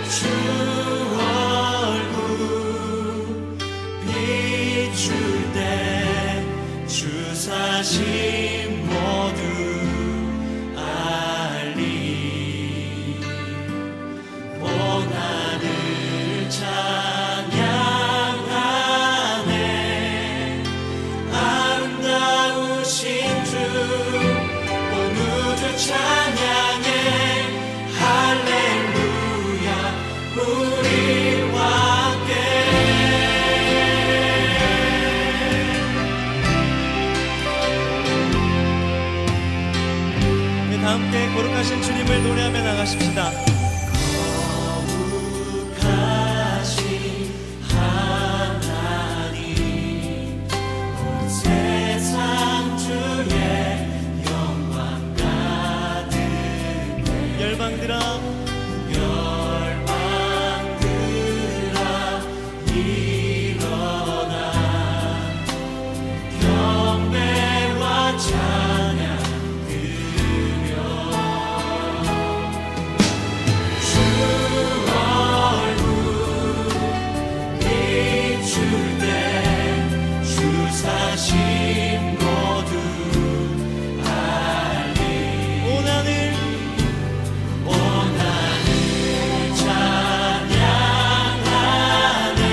주 얼굴 비출 때 주 사심 모두 알리. 온 하늘 찬양하네. 아름다우신 주 온 우주 찬양해. 할렐루야 우리와 함께. 다 함께 거룩하신 주님을 노래하며 나가십시다. 거룩하신 하나님 온 세상 주의 영광 가득해. 열방들아 일어나 경배와 찬양 드려. 주 얼굴 비출 때 주 사심 모두 알리. 온 하늘 찬양하네.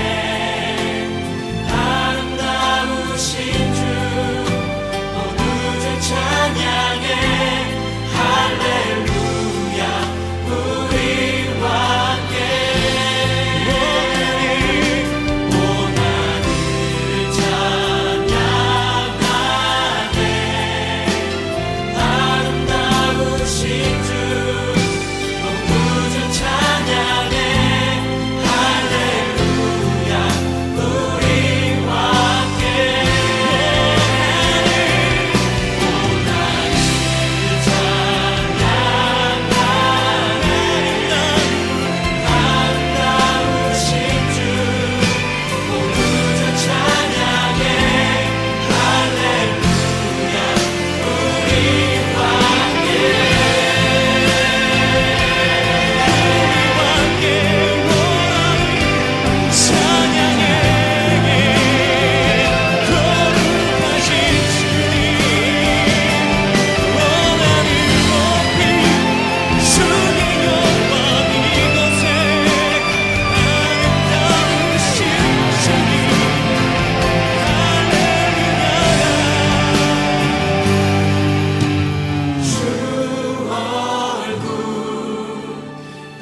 아름다우신 주 온 우주 찬양해. 할렐루야 우리와 함께. 온 하늘 찬양하네. 아름다우신 주 온 우주 찬양해. 할렐루야 우리와 함께. 온 하늘 찬양하네. 아름다우신 주 온 우주 찬양해. 할렐루야 우리와 함께.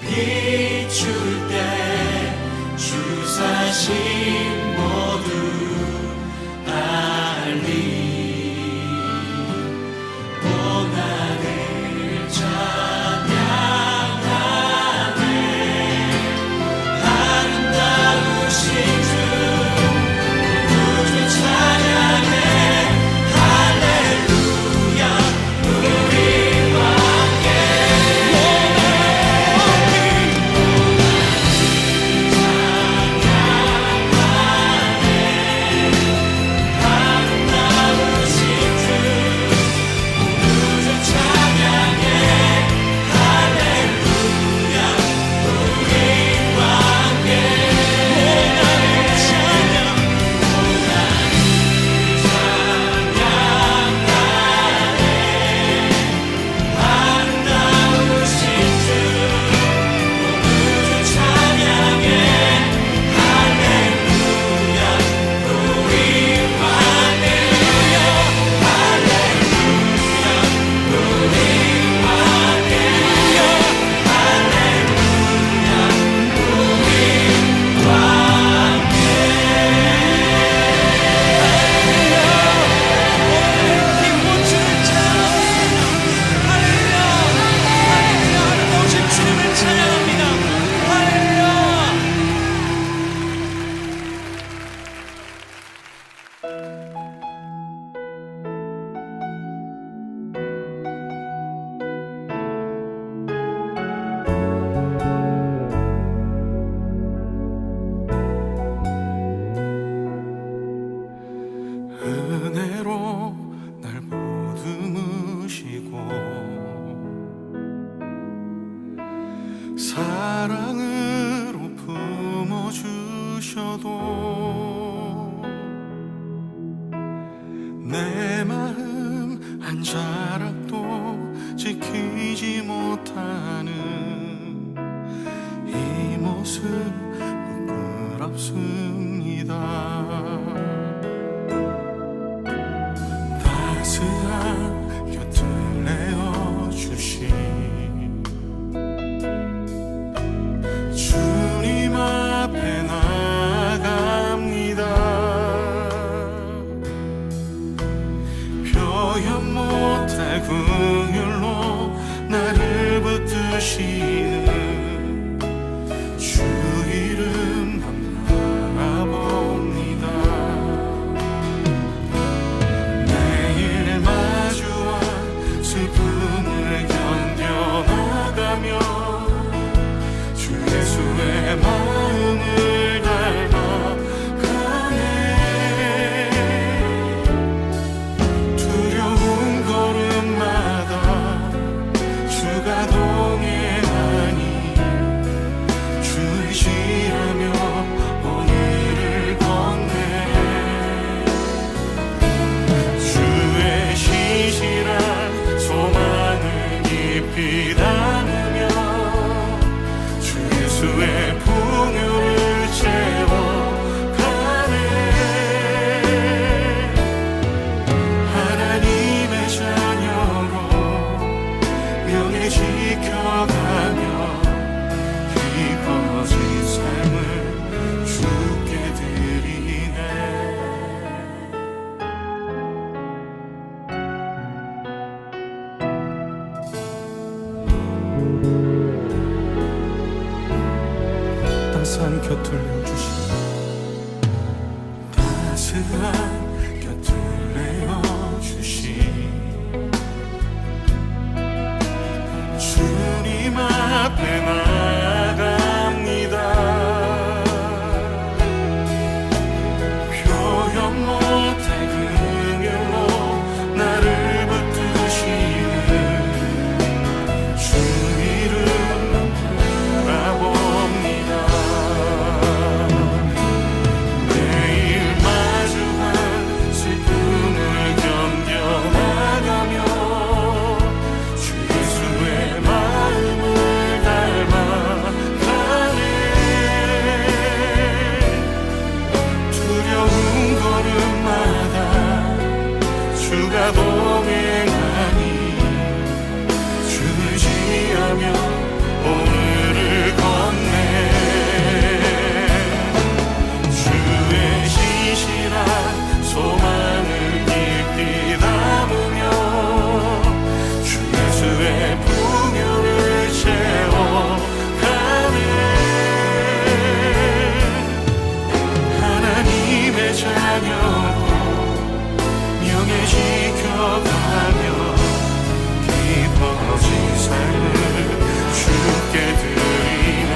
비출 때 주 사심 모두 알리. 온 하늘 찬양하네. 아름다우신 주 온 우주 찬양해. 할렐루야 우리와 함께. 사랑은 부셔도 내 마음 한 자락도 지키지 못하는 이 모습 부끄럽습니다. 따스한 곁을 내어주신 주님 앞에 나갑니다. 표현 못할 긍휼로 나를 붙드시는 주 이름만 바라봅니다. 매일 마주와 슬픔을 견뎌나가며 주 예수의 마음을 닮아가네. 두려운 걸음마다 주가 동행하니 주 의지하며 오늘을 걷네. 주의 시시한 소망을 깊이 담으며 주 예수의 풍요를 채워가네. 하나님의 자녀로 명예 지켜가며 기뻐진 삶을 주께 드리네. 따스한 곁을 내어주신 따스한 곁을 내어주신 주님 앞에 나갑니다. 표현 못할 긍휼로 나를 붙드시는 주 이름 바라봅니다. 매일 마주한 슬픔을 견뎌나가며 주 예수의 마음을 닮아가네. 두려운 걸음마다 주가 동행하니 주 의지하며 오늘을 걷네. 주의 신실한 소망을 깊이 담으며 주 예수의 풍요를 채워가네. 하나님의 자녀로 명예 지켜가며 기뻐진 삶을 주께 드리네.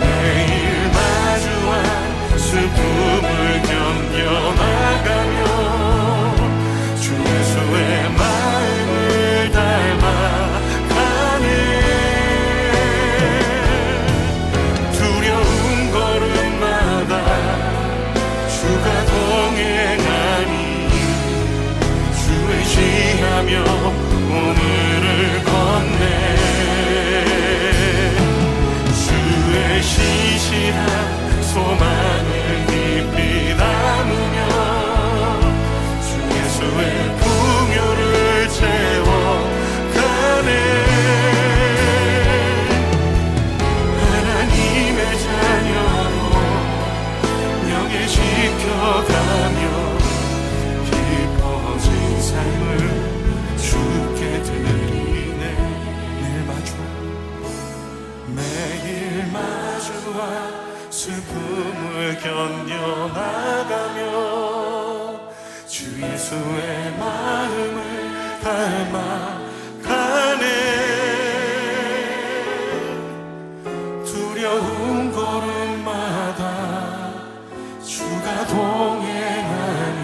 매일 마주한 슬픔을 견뎌나가며 주 예수의 마음을 닮아가네. 두려운 걸음마다 주가 동행하니 주 의지하며 오늘을 걷네. 주의 신실한 소망을 깊이 담으며 주 예수의 풍요를 채워가네. 하나님의 자녀로 명예 지켜가며 기뻐진 삶을 주께 드리네. 매일 마주와 슬픔을 견뎌나가며 주 예수의 마음을 닮아가네. 두려운 걸음마다 주가 동행하니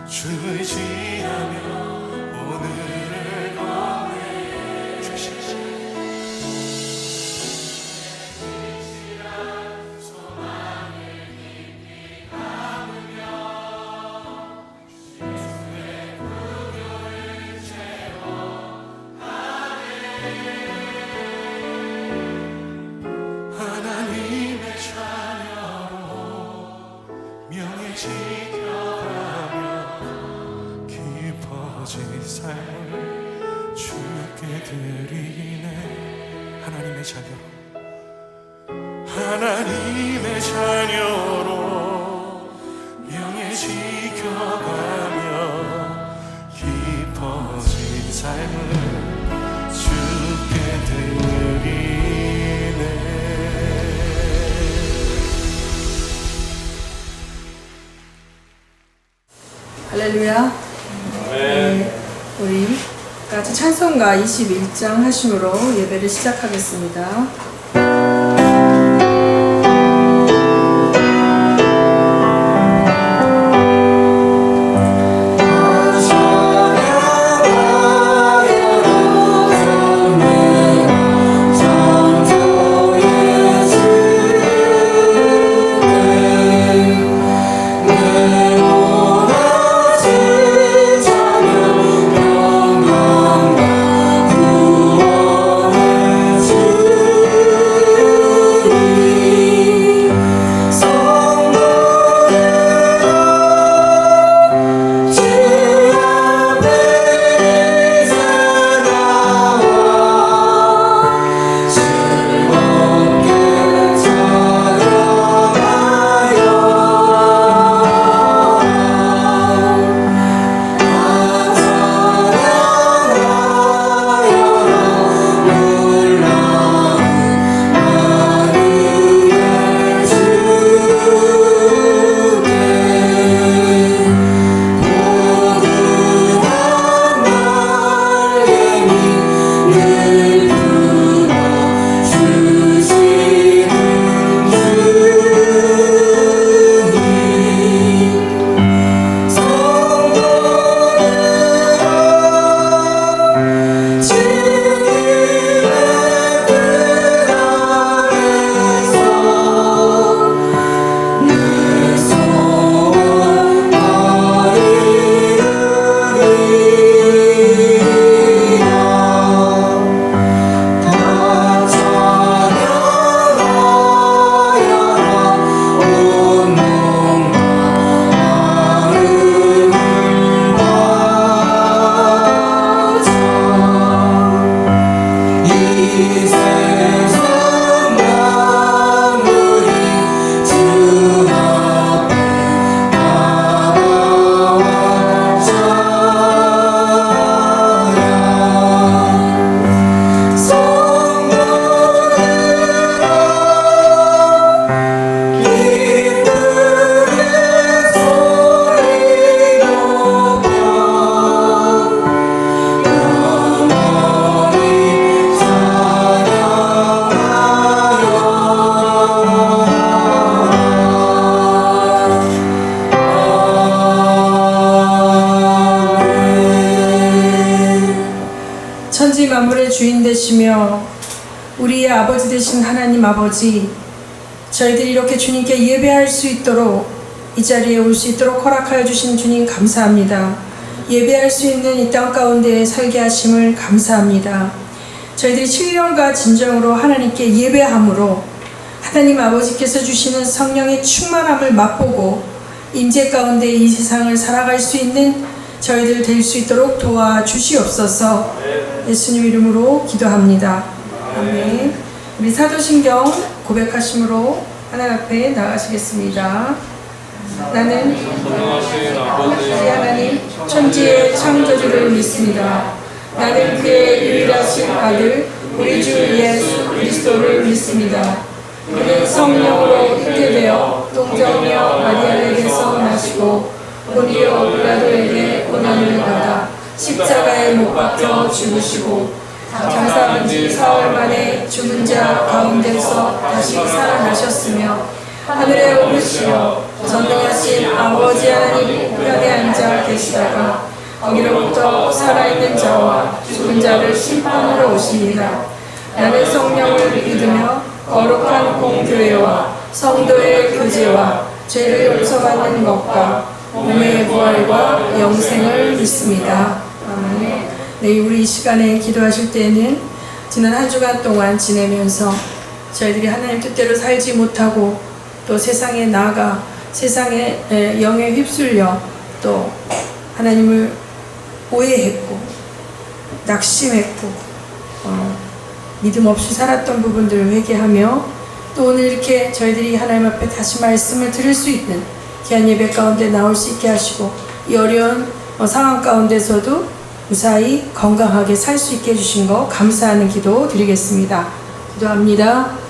주 의지하며 오늘을 걷네. 주시옵소서. 하나님의 자녀로 명예 지켜가며 깊어진 삶을 주께 드리네. 할렐루야. 네, 우리 같이 찬송가 21장 하심으로 예배를 시작하겠습니다. 천지 만물의 주인 되시며 우리의 아버지 되신 하나님 아버지, 저희들이 이렇게 주님께 예배할 수 있도록 이 자리에 올 수 있도록 허락하여 주신 주님 감사합니다. 예배할 수 있는 이 땅 가운데 살게 하심을 감사합니다. 저희들이 7년과 진정으로 하나님께 예배함으로 하나님 아버지께서 주시는 성령의 충만함을 맛보고 임재 가운데 이 세상을 살아갈 수 있는 저희들 될 수 있도록 도와주시옵소서. 예수님 이름으로 기도합니다. 아멘. 우리 사도신경 고백하심으로 하나님 앞에 나가시겠습니다. 나는 전능하신 아버지 하나님 천지의 창조주를 믿습니다. 나는 그의 유일하신 아들 우리 주 예수 그리스도를 믿습니다. 그는 성령으로 잉태되어 동정녀 마리아에게서 나시고 본디오 빌라도에게 고난을 받아 십자가에 못 박혀 죽으시고 장사한 지 사흘 만에 죽은 자 가운데서 다시 살아나셨으며 하늘에 오르시어 전능하신 아버지 하나님 우편에 앉아 계시다가 거기로부터 살아있는 자와 죽은 자를 심판하러 오시니라. 나는 성령을 믿으며 거룩한 공교회와 성도의 교제와 죄를 용서받는 것과 몸의 부활과 영생을 믿습니다. 아멘. 네, 우리 이 시간에 기도하실 때에는 지난 한 주간 동안 지내면서 저희들이 하나님 뜻대로 살지 못하고 또 세상에 나아가 세상의 영에 휩쓸려 또 하나님을 오해했고 낙심했고 믿음 없이 살았던 부분들을 회개하며 또 오늘 이렇게 저희들이 하나님 앞에 다시 말씀을 들을 수 있는 귀한 예배 가운데 나올 수 있게 하시고 이 어려운 상황 가운데서도 무사히 건강하게 살 수 있게 해주신 거 감사하는 기도 드리겠습니다. 기도합니다.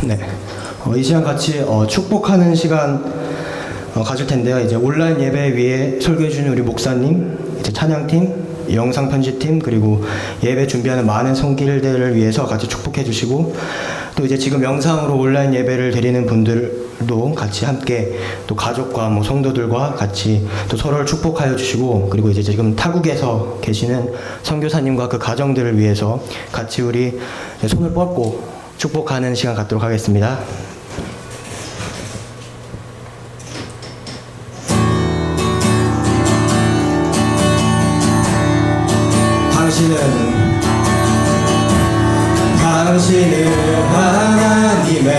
네, 이 시간 같이 축복하는 시간 가질 텐데요. 이제 온라인 예배 위에 설교해 주는 우리 목사님, 이제 찬양팀, 영상 편집팀, 그리고 예배 준비하는 많은 손길들을 위해서 같이 축복해 주시고, 또 이제 지금 영상으로 온라인 예배를 드리는 분들도 같이 함께 또 가족과 뭐 성도들과 같이 또 서로를 축복하여 주시고, 그리고 이제 지금 타국에서 계시는 선교사님과 그 가정들을 위해서 같이 우리 손을 뻗고 축복하는 시간 갖도록 하겠습니다. 당신은 하나님의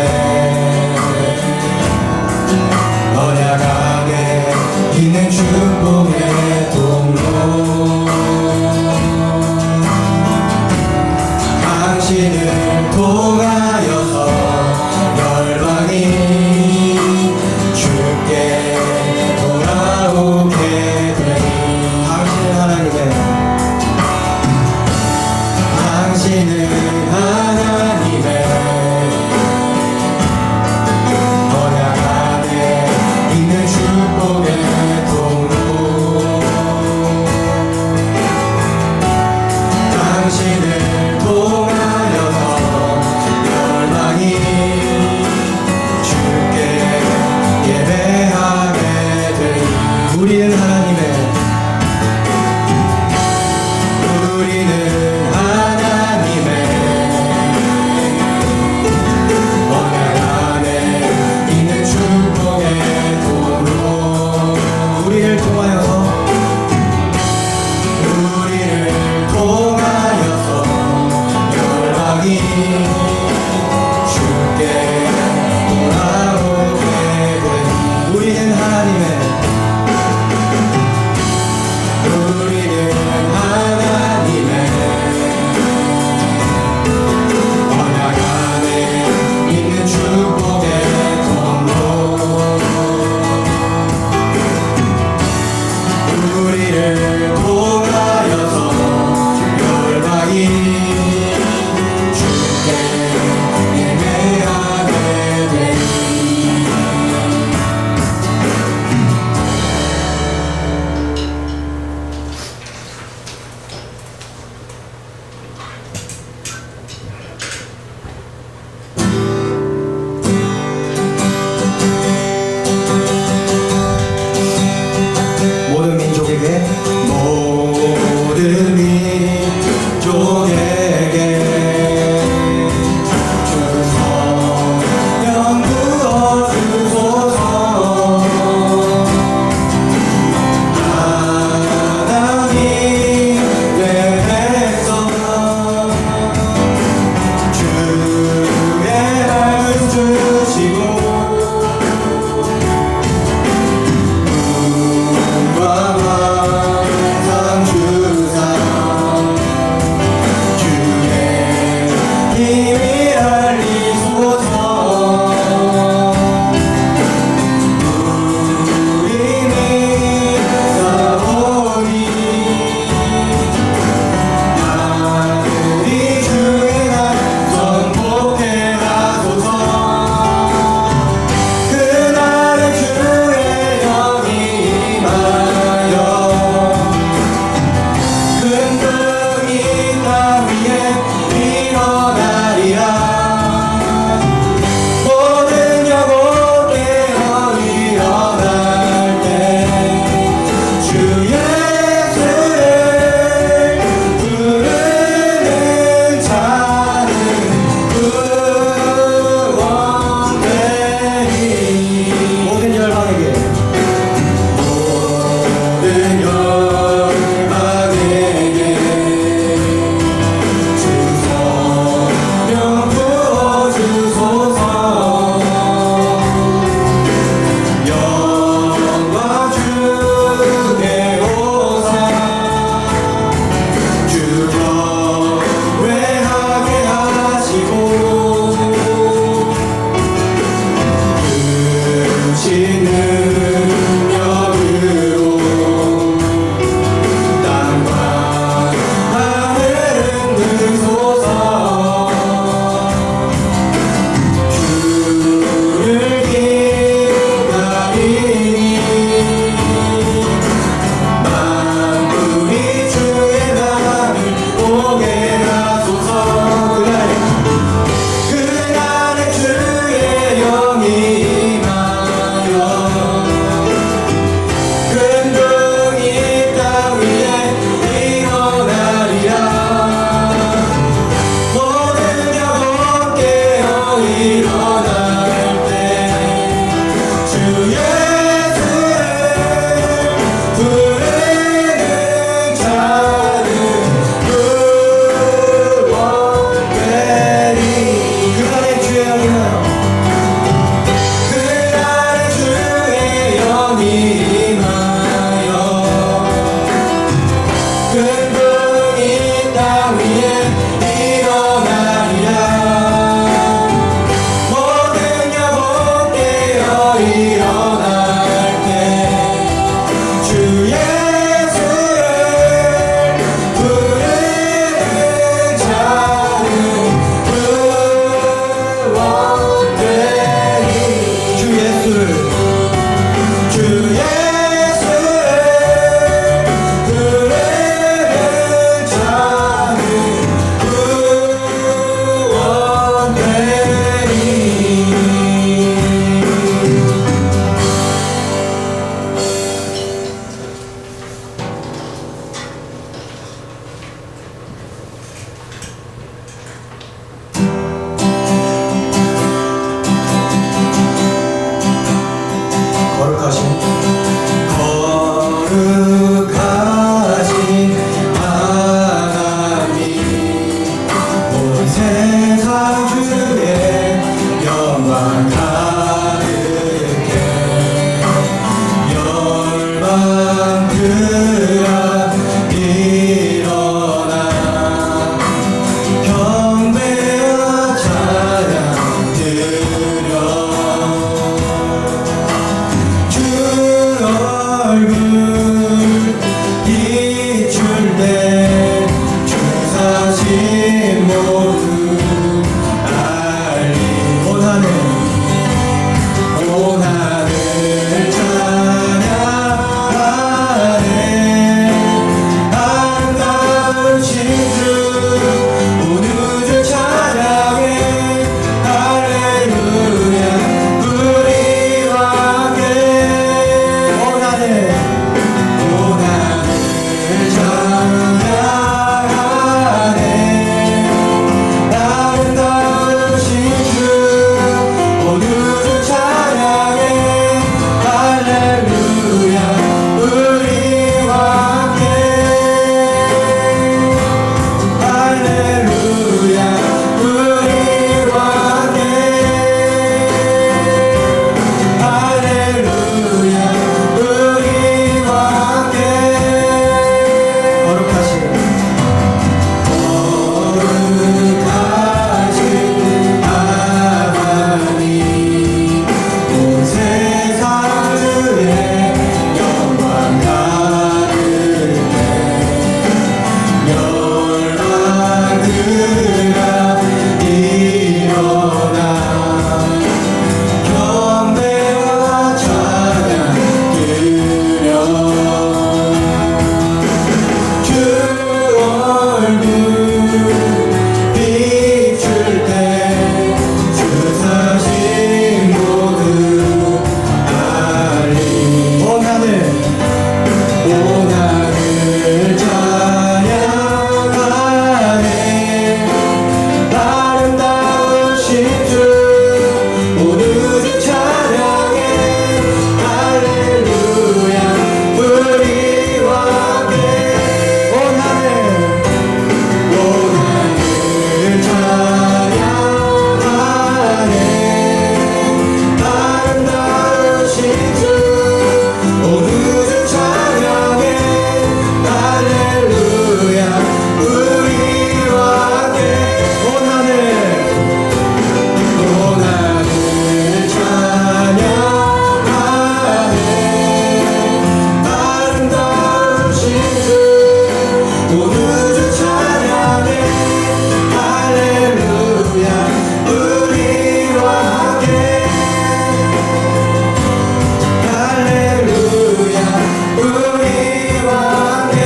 언약 안에 있는 축복의 통로. 당신을 통하여서 열방이 주께 돌아오게 되니. 당신은 하나님의 언약 안에 있는 축복의 통로. 세상 주의 영광 가득해 열방 그라 일어나 경배와 찬양 드려 주 얼굴 비출 때 주사신 모두 알리 온 하늘 찬양하네 아름다우신 주 온 우주 찬양해 할렐루야 우리와 함께 온 하늘 찬양하네 아름다우신 주 온 우주 찬양해 할렐루야 우리와 함께 할렐루야 우리와 함께 할렐루야 우리와 함께 거룩하신 하나님 온 세상 주의 영광 가득해 열방들아 일어나 경배와 찬양 드려 주 얼굴 비출 때 주사신 모두 알리 온 하늘 찬양하네 아름다우신 주 온 우주 찬양해 할렐루야 우리와 함께 온 하늘 찬양하네 아름다우신 주 온 우주 찬양해 할렐루야 우리와 함께 온 하늘 찬양하네 아름다우신 주 온 우주 찬양해 할렐루야 우리와 함께 할렐루야 우리와 함께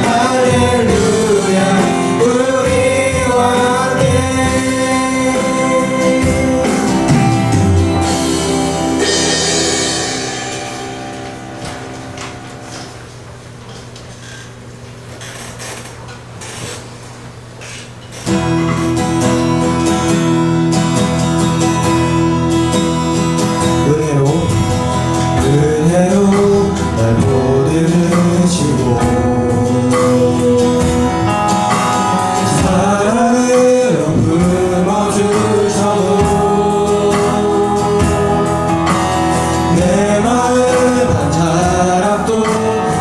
할렐루야 우리와 함께 은혜로 날 보듬으시고 사랑으로 품어주셔도 내 마음 한 사람도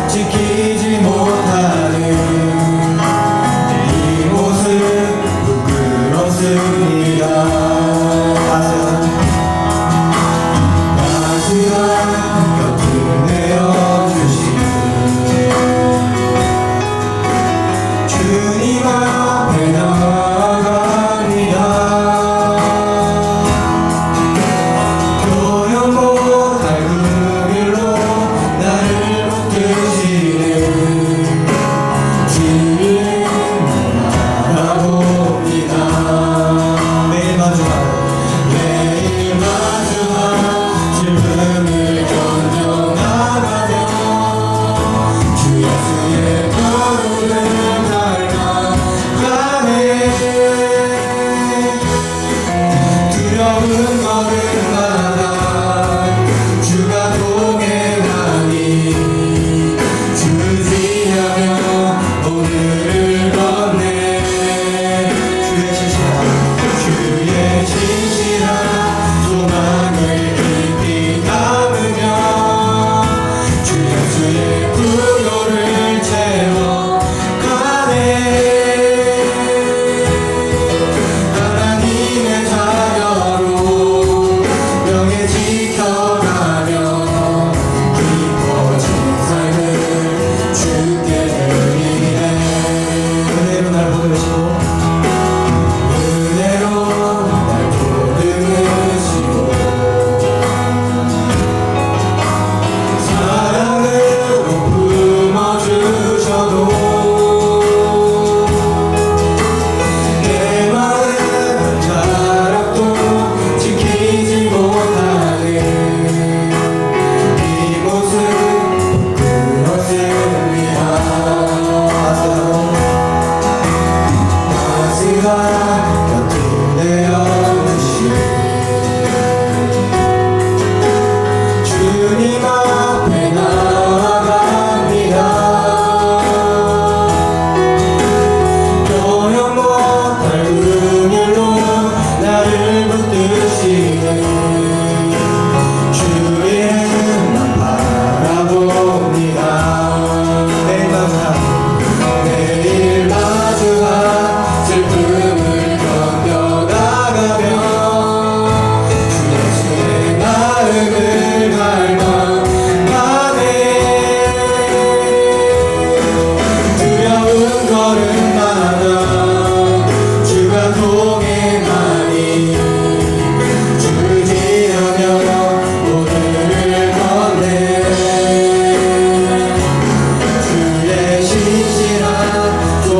지키지 못하는 이 모습 부끄럽습니다. 곁을 내어주신 주님 앞에 나아갑니다. 표현 못할 그 길로 나를 붙드시는 주님 바라봅니다. 매일 마주한 슬픔을 견뎌나가며 주 예수의 거룩을 닮아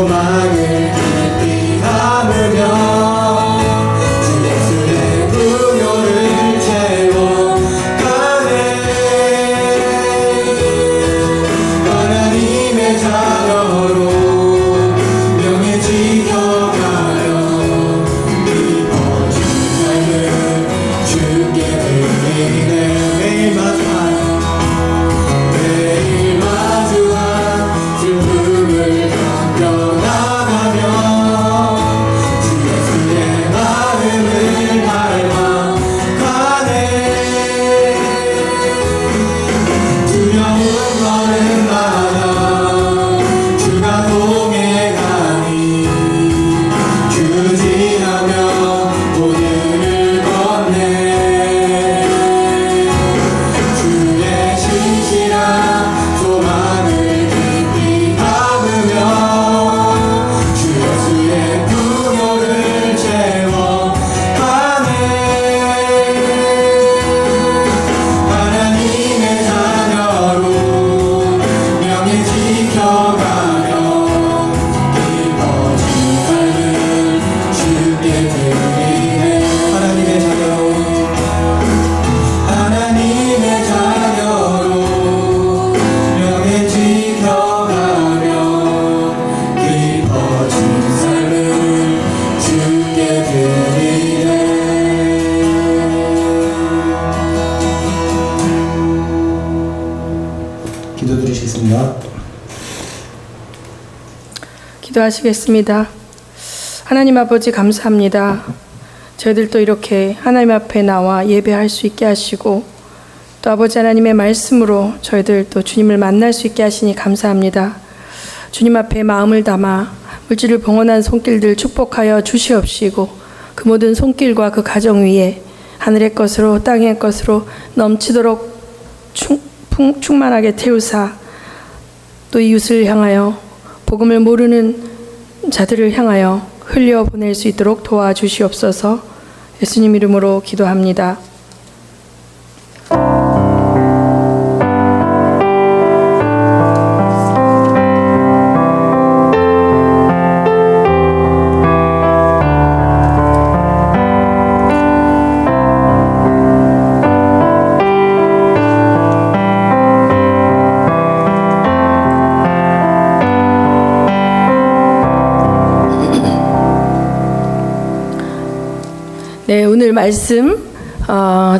소망을 깊이 담으며 주 예수의 풍요를 채워가네. 하나님의 자녀로 명예 지켜가며 기뻐진 삶을 주께 드리네. 매일 마주한 슬픔을 견뎌나가며 주 예수의 마음을 닮아가네. 두려운 거는 많아 주가 동행하니 규진하며 오늘을 걷네. 주의 신실한 소망을 깊이 담으며 주 예수의 풍요를 채워가네. 하나님의 자녀로 명예 지켜가며 기뻐진 삶을 주께 드리네. 하나님의 자녀로 명예 지켜가며 기뻐진 삶을 주께 드리네. 기도드리시겠습니다. 기도하시겠습니다. 하나님 아버지 감사합니다. 저희들도 이렇게 하나님 앞에 나와 예배할 수 있게 하시고 또 아버지 하나님의 말씀으로 저희들 또 주님을 만날 수 있게 하시니 감사합니다. 주님 앞에 마음을 담아 물질을 봉헌한 손길들 축복하여 주시옵시고 그 모든 손길과 그 가정 위에 하늘의 것으로 땅의 것으로 넘치도록 충만하게 태우사 또 이웃을 향하여 복음을 모르는 자들을 향하여 흘려보낼 수 있도록 도와주시옵소서. 예수님 이름으로 기도합니다. 네, 오늘 말씀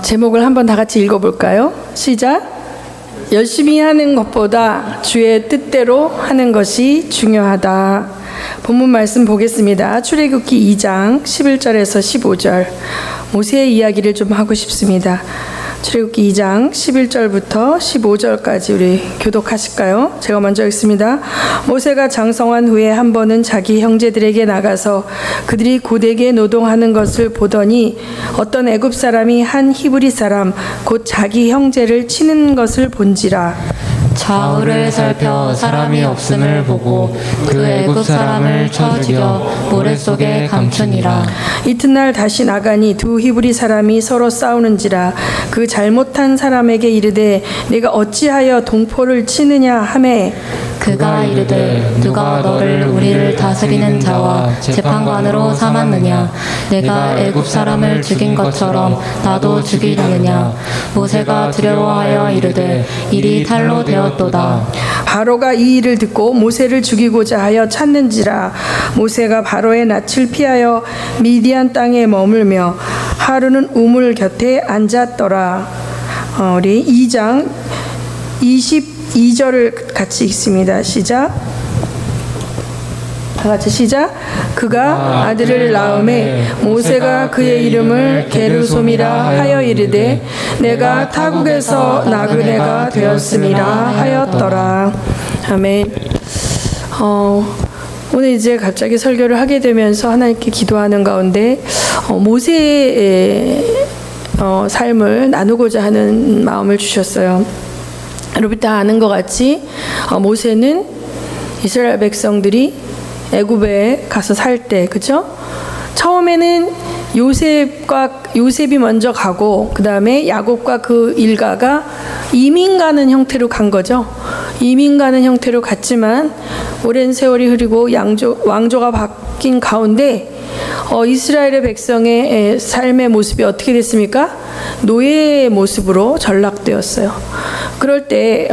제목을 한번 다 같이 읽어볼까요? 시작. 열심히 하는 것보다 주의 뜻대로 하는 것이 중요하다. 본문 말씀 보겠습니다. 출애굽기 2장 11절에서 15절. 모세의 이야기를 좀 하고 싶습니다. 출애굽기 2장 11절부터 15절까지 우리 교독하실까요? 제가 먼저 읽습니다. 모세가 장성한 후에 한 번은 자기 형제들에게 나가서 그들이 고되게 노동하는 것을 보더니 어떤 애굽 사람이 한 히브리 사람 곧 자기 형제를 치는 것을 본지라. 좌우를 살펴 사람이 없음을 보고 그 애굽 사람을 쳐 죽여 모래 속에 감추니라. 이튿날 다시 나가니 두 히브리 사람이 서로 싸우는지라. 그 잘못한 사람에게 이르되 내가 어찌하여 동포를 치느냐 하매 그가 이르되 누가 너를 우리를 다스리는 자와 재판관으로 삼았느냐. 내가 애굽 사람을 죽인 것처럼 나도 죽이려느냐. 모세가 두려워하여 이르되 일이 탈로 되었도다. 바로가 이 일을 듣고 모세를 죽이고자 하여 찾는지라. 모세가 바로의 낯을 피하여 미디안 땅에 머물며 하루는 우물 곁에 앉았더라. 우리 2장 22절을 같이 읽습니다. 시작. 다 같이 시작. 그가 아들을 낳음에 모세가 그의 이름을 게르솜이라 하여 이르되 내가 타국에서 나그네가 되었음이라 하였더라. 아멘. 오늘 이제 갑자기 설교를 하게 되면서 하나님께 기도하는 가운데 모세의 삶을 나누고자 하는 마음을 주셨어요. 여러분 다 아는 것 같이 모세는 이스라엘 백성들이 애굽에 가서 살 때, 그죠? 처음에는 요셉이 먼저 가고 그 다음에 야곱과 그 일가가 이민 가는 형태로 간 거죠. 이민 가는 형태로 갔지만 오랜 세월이 흐르고 왕조가 바뀐 가운데 이스라엘의 백성의 삶의 모습이 어떻게 됐습니까? 노예의 모습으로 전락되었어요. 그럴 때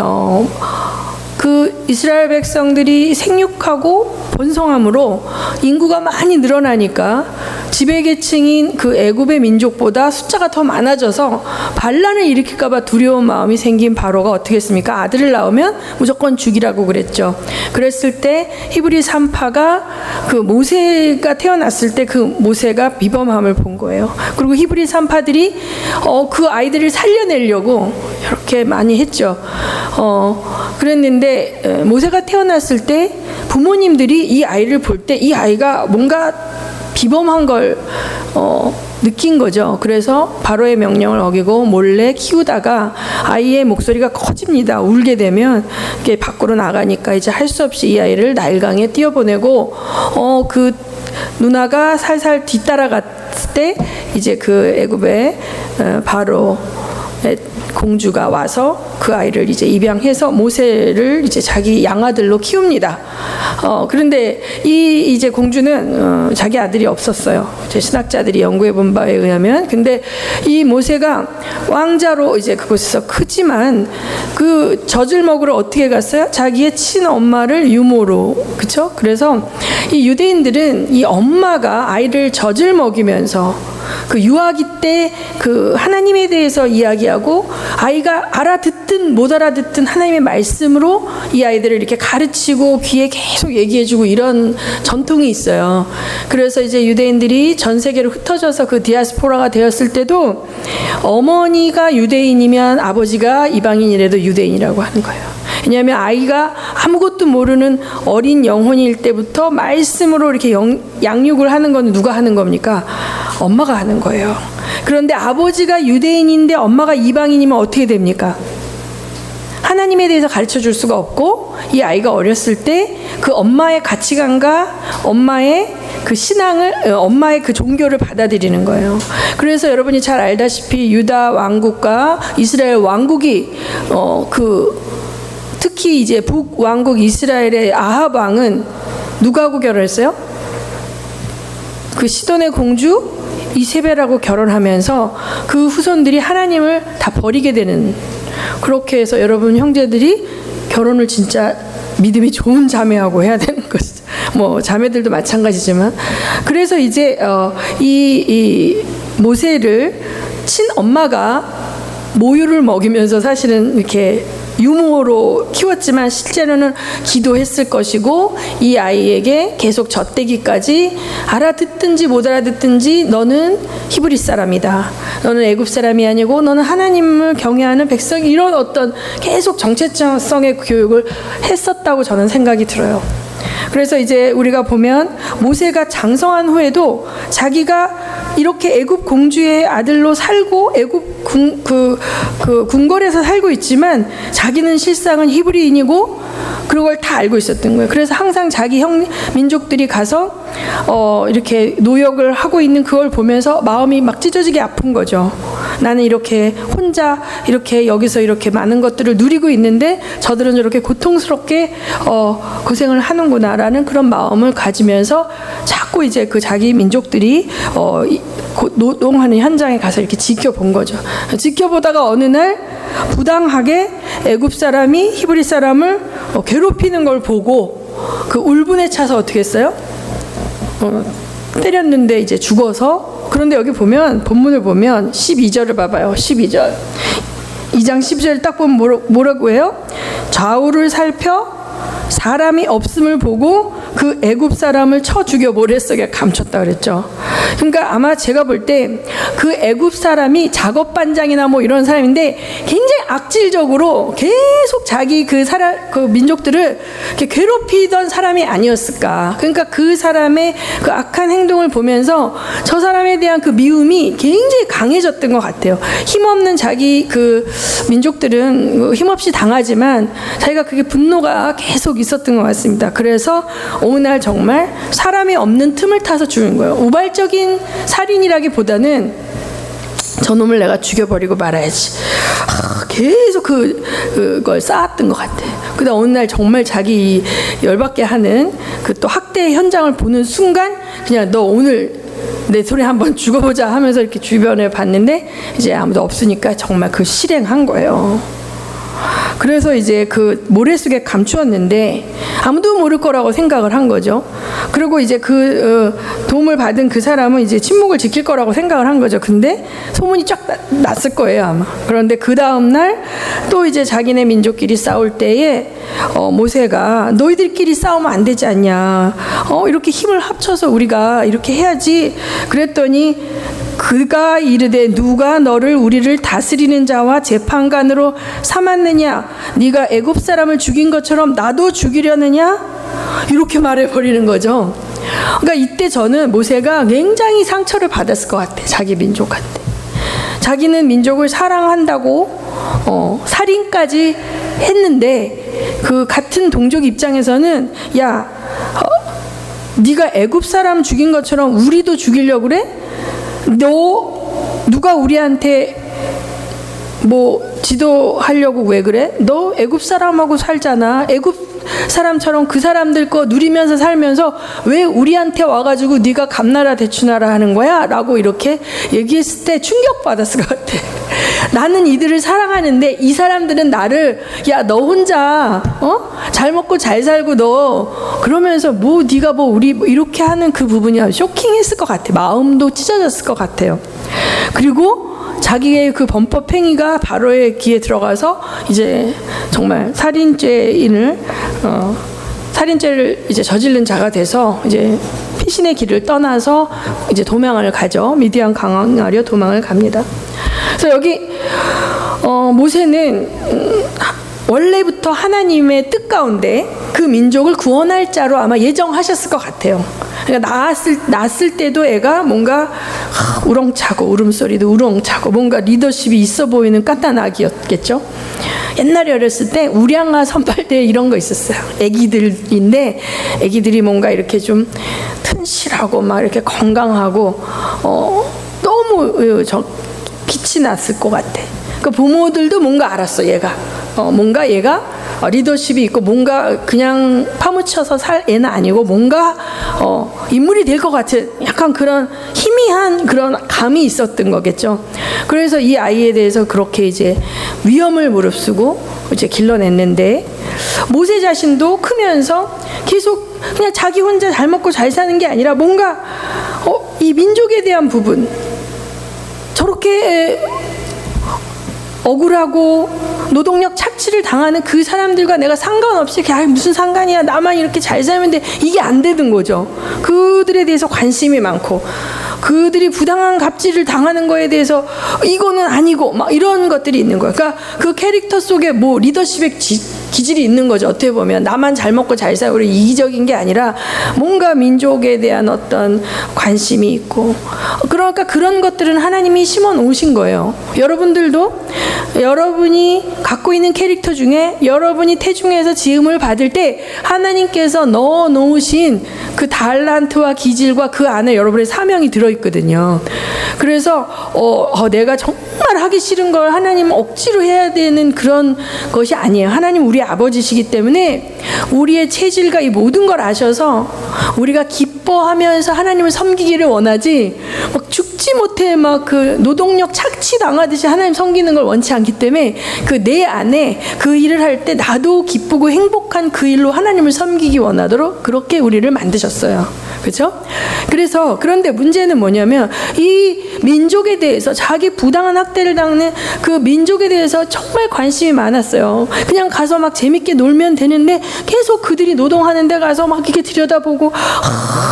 그 이스라엘 백성들이 생육하고 번성함으로 인구가 많이 늘어나니까 지배계층인 그 애굽의 민족보다 숫자가 더 많아져서 반란을 일으킬까봐 두려운 마음이 생긴 바로가 어떻게 했습니까? 아들을 낳으면 무조건 죽이라고 그랬죠. 그랬을 때 히브리 3파가 그 모세가 태어났을 때 그 모세가 비범함을 본 거예요. 그리고 히브리 3파들이 그 아이들을 살려내려고 이렇게 많이 했죠. 그랬는데 모세가 태어났을 때 부모님들이 이 아이를 볼 때 이 아이가 뭔가 비범한 걸 느낀 거죠. 그래서 바로의 명령을 어기고 몰래 키우다가 아이의 목소리가 커집니다. 울게 되면 이게 밖으로 나가니까 이제 할 수 없이 이 아이를 나일강에 띄어보내고 그 누나가 살살 뒤따라갔을 때 이제 그 애굽의 바로 공주가 와서 그 아이를 이제 입양해서 모세를 이제 자기 양아들로 키웁니다. 그런데 이제 공주는 자기 아들이 없었어요. 이제 신학자들이 연구해 본 바에 의하면. 근데 이 모세가 왕자로 이제 그곳에서 크지만 그 젖을 먹으러 어떻게 갔어요? 자기의 친엄마를 유모로, 그렇죠? 그래서 이 유대인들은 이 엄마가 아이를 젖을 먹이면서 그 유아기 때 그 하나님에 대해서 이야기하고 아이가 알아듣든 못 알아듣든 하나님의 말씀으로 이 아이들을 이렇게 가르치고 귀에 계속 얘기해주고 이런 전통이 있어요. 그래서 이제 유대인들이 전 세계로 흩어져서 그 디아스포라가 되었을 때도 어머니가 유대인이면 아버지가 이방인이라도 유대인이라고 하는 거예요. 왜냐하면 아이가 아무것도 모르는 어린 영혼일 때부터 말씀으로 이렇게 양육을 하는 건 누가 하는 겁니까? 엄마가 하는 거예요. 그런데 아버지가 유대인인데 엄마가 이방인이면 어떻게 됩니까? 하나님에 대해서 가르쳐 줄 수가 없고 이 아이가 어렸을 때 그 엄마의 가치관과 엄마의 그 신앙을, 엄마의 그 종교를 받아들이는 거예요. 그래서 여러분이 잘 알다시피 유다 왕국과 이스라엘 왕국이 특히 이제 북왕국 이스라엘의 아합 왕은 누구하고 결혼했어요? 그 시돈의 공주 이세벨하고 결혼하면서 그 후손들이 하나님을 다 버리게 되는, 그렇게 해서 여러분 형제들이 결혼을 진짜 믿음이 좋은 자매하고 해야 되는 것이죠. 뭐 자매들도 마찬가지지만. 그래서 이제 이 모세를 친엄마가 모유를 먹이면서 사실은 이렇게 유모로 키웠지만 실제로는 기도했을 것이고 이 아이에게 계속 젖대기까지 알아듣든지 못 알아듣든지 너는 히브리 사람이다, 너는 애굽 사람이 아니고 너는 하나님을 경외하는 백성, 이런 어떤 계속 정체성의 교육을 했었다고 저는 생각이 들어요. 그래서 이제 우리가 보면 모세가 장성한 후에도 자기가 이렇게 애굽 공주의 아들로 살고 애굽 궁궐에서 살고 있지만 자기는 실상은 히브리인이고 그걸 다 알고 있었던 거예요. 그래서 항상 자기 민족들이 가서 이렇게 노역을 하고 있는 그걸 보면서 마음이 막 찢어지게 아픈 거죠. 나는 이렇게 혼자 이렇게 여기서 이렇게 많은 것들을 누리고 있는데 저들은 저렇게 고통스럽게 고생을 하는구나라는 그런 마음을 가지면서 자꾸 이제 그 자기 민족들이 노동하는 현장에 가서 이렇게 지켜본 거죠. 지켜보다가 어느 날 부당하게 애굽 사람이 히브리 사람을 괴롭히는 걸 보고 그 울분에 차서 어떻게 했어요? 때렸는데 이제 죽어서. 그런데 여기 보면 본문을 보면 12절을 봐봐요. 12절 2장 12절 딱 보면 뭐라고 해요? 좌우를 살펴 사람이 없음을 보고 그 애굽 사람을 쳐 죽여 모래속에 감췄다 그랬죠. 그러니까 아마 제가 볼 때 그 애굽 사람이 작업반장이나 뭐 이런 사람인데 굉장히 악질적으로 계속 자기 그 민족들을 이렇게 괴롭히던 사람이 아니었을까. 그러니까 그 사람의 그 악한 행동을 보면서 저 사람에 대한 그 미움이 굉장히 강해졌던 것 같아요. 힘없는 자기 그 민족들은 힘없이 당하지만 자기가 그게 분노가 계속 있었던 것 같습니다. 그래서 어느 날 정말 사람이 없는 틈을 타서 죽은 거예요. 우발적인 살인이라기보다는 저놈을 내가 죽여버리고 말아야지. 계속 그걸 쌓았던 것 같아. 그다음 어느 날 정말 자기 열받게 하는 그 또 학대 현장을 보는 순간 그냥 너 오늘 내 손에 한번 죽어보자 하면서 이렇게 주변을 봤는데 이제 아무도 없으니까 정말 그 실행한 거예요. 그래서 이제 그 모래 속에 감추었는데 아무도 모를 거라고 생각을 한 거죠. 그리고 이제 그 도움을 받은 그 사람은 이제 침묵을 지킬 거라고 생각을 한 거죠. 근데 소문이 쫙 났을 거예요, 아마. 그런데 그 다음 날 또 이제 자기네 민족끼리 싸울 때에 모세가 너희들끼리 싸우면 안 되지 않냐. 이렇게 힘을 합쳐서 우리가 이렇게 해야지. 그랬더니 그가 이르되 누가 너를 우리를 다스리는 자와 재판관으로 삼았느냐? 네가 애굽 사람을 죽인 것처럼 나도 죽이려느냐? 이렇게 말해버리는 거죠. 그러니까 이때 저는 모세가 굉장히 상처를 받았을 것 같아. 자기 민족한테. 자기는 민족을 사랑한다고 살인까지 했는데 그 같은 동족 입장에서는 야, 네가 애굽 사람 죽인 것처럼 우리도 죽이려고 그래? 너 누가 우리한테 뭐 지도하려고 왜 그래? 너 애굽 사람하고 살잖아. 애굽 사람처럼 그 사람들 거 누리면서 살면서 왜 우리한테 와가지고 네가 감나라 대추나라 하는 거야? 라고 이렇게 얘기했을 때 충격받았을 것 같아. 나는 이들을 사랑하는데 이 사람들은 나를 야, 너 혼자 잘 먹고 잘 살고 너 그러면서 뭐 네가 뭐 우리 뭐 이렇게 하는 그 부분이 쇼킹했을 것 같아. 마음도 찢어졌을 것 같아요. 그리고 자기의 그 범법 행위가 바로의 귀에 들어가서 이제 정말 살인죄를 이제 저지른 자가 돼서 이제 피신의 길을 떠나서 이제 도망을 가죠. 미디안 강하려 도망을 갑니다. 그래서 여기 모세는 원래부터 하나님의 뜻 가운데 그 민족을 구원할 자로 아마 예정하셨을 것 같아요. 그러니까 낳았을 때도 애가 뭔가 우렁차고 울음소리도 우렁차고 뭔가 리더십이 있어 보이는 깐난 아기였겠죠. 옛날에 어렸을 때 우량아 선발대 이런 거 있었어요. 애기들인데 애기들이 뭔가 이렇게 좀 튼실하고 막 이렇게 건강하고 너무 빛이 났을 것 같아. 그 부모들도 뭔가 알았어. 뭔가 얘가 리더십이 있고 뭔가 그냥 파묻혀서 살 애는 아니고 뭔가 인물이 될 것 같은 약간 그런 희미한 그런 감이 있었던 거겠죠. 그래서 이 아이에 대해서 그렇게 이제 위험을 무릅쓰고 이제 길러냈는데 모세 자신도 크면서 계속 그냥 자기 혼자 잘 먹고 잘 사는 게 아니라 뭔가 이 민족에 대한 부분 저렇게 억울하고 노동력 착취를 당하는 그 사람들과 내가 상관없이 무슨 상관이야 나만 이렇게 잘 살면 돼 이게 안 되는 거죠. 그들에 대해서 관심이 많고 그들이 부당한 갑질을 당하는 거에 대해서 이거는 아니고 막 이런 것들이 있는 거야. 그러니까 그 캐릭터 속에 뭐 리더십의 기질이 있는 거죠. 어떻게 보면 나만 잘 먹고 잘 살고 이기적인 게 아니라 뭔가 민족에 대한 어떤 관심이 있고 그러니까 그런 것들은 하나님이 심어 놓으신 거예요. 여러분들도 여러분이 갖고 있는 캐릭터 중에 여러분이 태중에서 지음을 받을 때 하나님께서 넣어 놓으신 그 달란트와 기질과 그 안에 여러분의 사명이 들어있거든요. 그래서 내가 정말 하기 싫은 걸 하나님 억지로 해야 되는 그런 것이 아니에요. 하나님 우리 아버지시기 때문에 우리의 체질과 이 모든 걸 아셔서 우리가 기뻐하면서 하나님을 섬기기를 원하지 막 죽지 못해 막 그 노동력 착취 당하듯이 하나님 섬기는 걸 원치 않기 때문에 그 내 안에 그 일을 할 때 나도 기쁘고 행복한 그 일로 하나님을 섬기기 원하도록 그렇게 우리를 만드셨어요. 그렇죠? 그래서 그런데 문제는 뭐냐면 이 민족에 대해서 자기 부당한 학대를 당하는 그 민족에 대해서 정말 관심이 많았어요. 그냥 가서 막 재밌게 놀면 되는데 계속 그들이 노동하는 데 가서 막 이렇게 들여다보고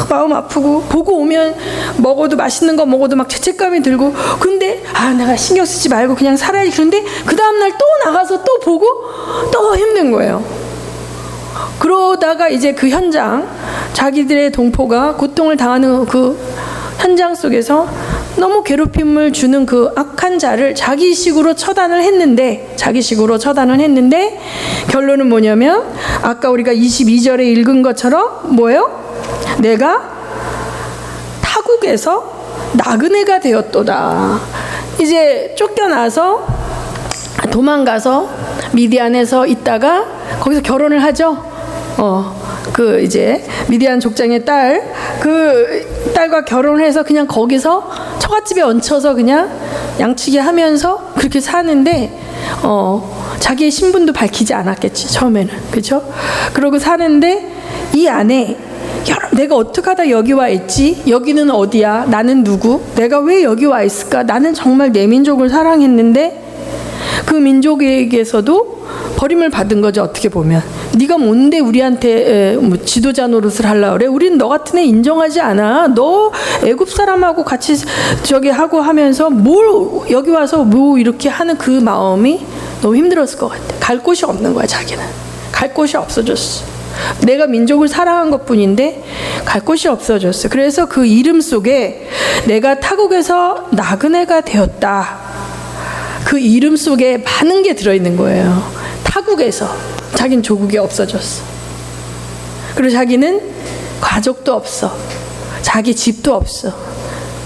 마음 아프고 보고 오면 먹어도 맛있는 거 먹어도 막 죄책감이 들고 근데 내가 신경 쓰지 말고 그냥 살아야지. 그런데 그 다음날 또 나가서 또 보고 또 힘든 거예요. 그러다가 이제 그 현장 자기들의 동포가 고통을 당하는 그 현장 속에서 너무 괴롭힘을 주는 그 악한 자를 자기식으로 처단을 했는데 결론은 뭐냐면 아까 우리가 22절에 읽은 것처럼 뭐예요? 내가 타국에서 나그네가 되었도다. 이제 쫓겨나서 도망가서 미디안에서 있다가 거기서 결혼을 하죠. 그 이제 미디안 족장의 그 딸과 결혼을 해서 그냥 거기서 처갓집에 얹혀서 그냥 양치기 하면서 그렇게 사는데 자기의 신분도 밝히지 않았겠지 처음에는. 그렇죠? 그러고 사는데 이 안에 내가 어떻게 하다 여기 와 있지? 여기는 어디야? 나는 누구? 내가 왜 여기 와 있을까? 나는 정말 내 민족을 사랑했는데 그 민족에게서도 버림을 받은 거죠. 어떻게 보면 네가 뭔데 우리한테 지도자 노릇을 하려고 그래? 우린 너 같은 애 인정하지 않아. 너 애굽 사람하고 같이 저기 하고 하면서 뭘 여기 와서 뭐 이렇게 하는 그 마음이 너무 힘들었을 것 같아. 갈 곳이 없는 거야. 자기는 갈 곳이 없어졌어. 내가 민족을 사랑한 것뿐인데 갈 곳이 없어졌어. 그래서 그 이름 속에 내가 타국에서 나그네가 되었다. 그 이름 속에 많은 게 들어있는 거예요. 타국에서 자기는 조국이 없어졌어. 그리고 자기는 가족도 없어. 자기 집도 없어.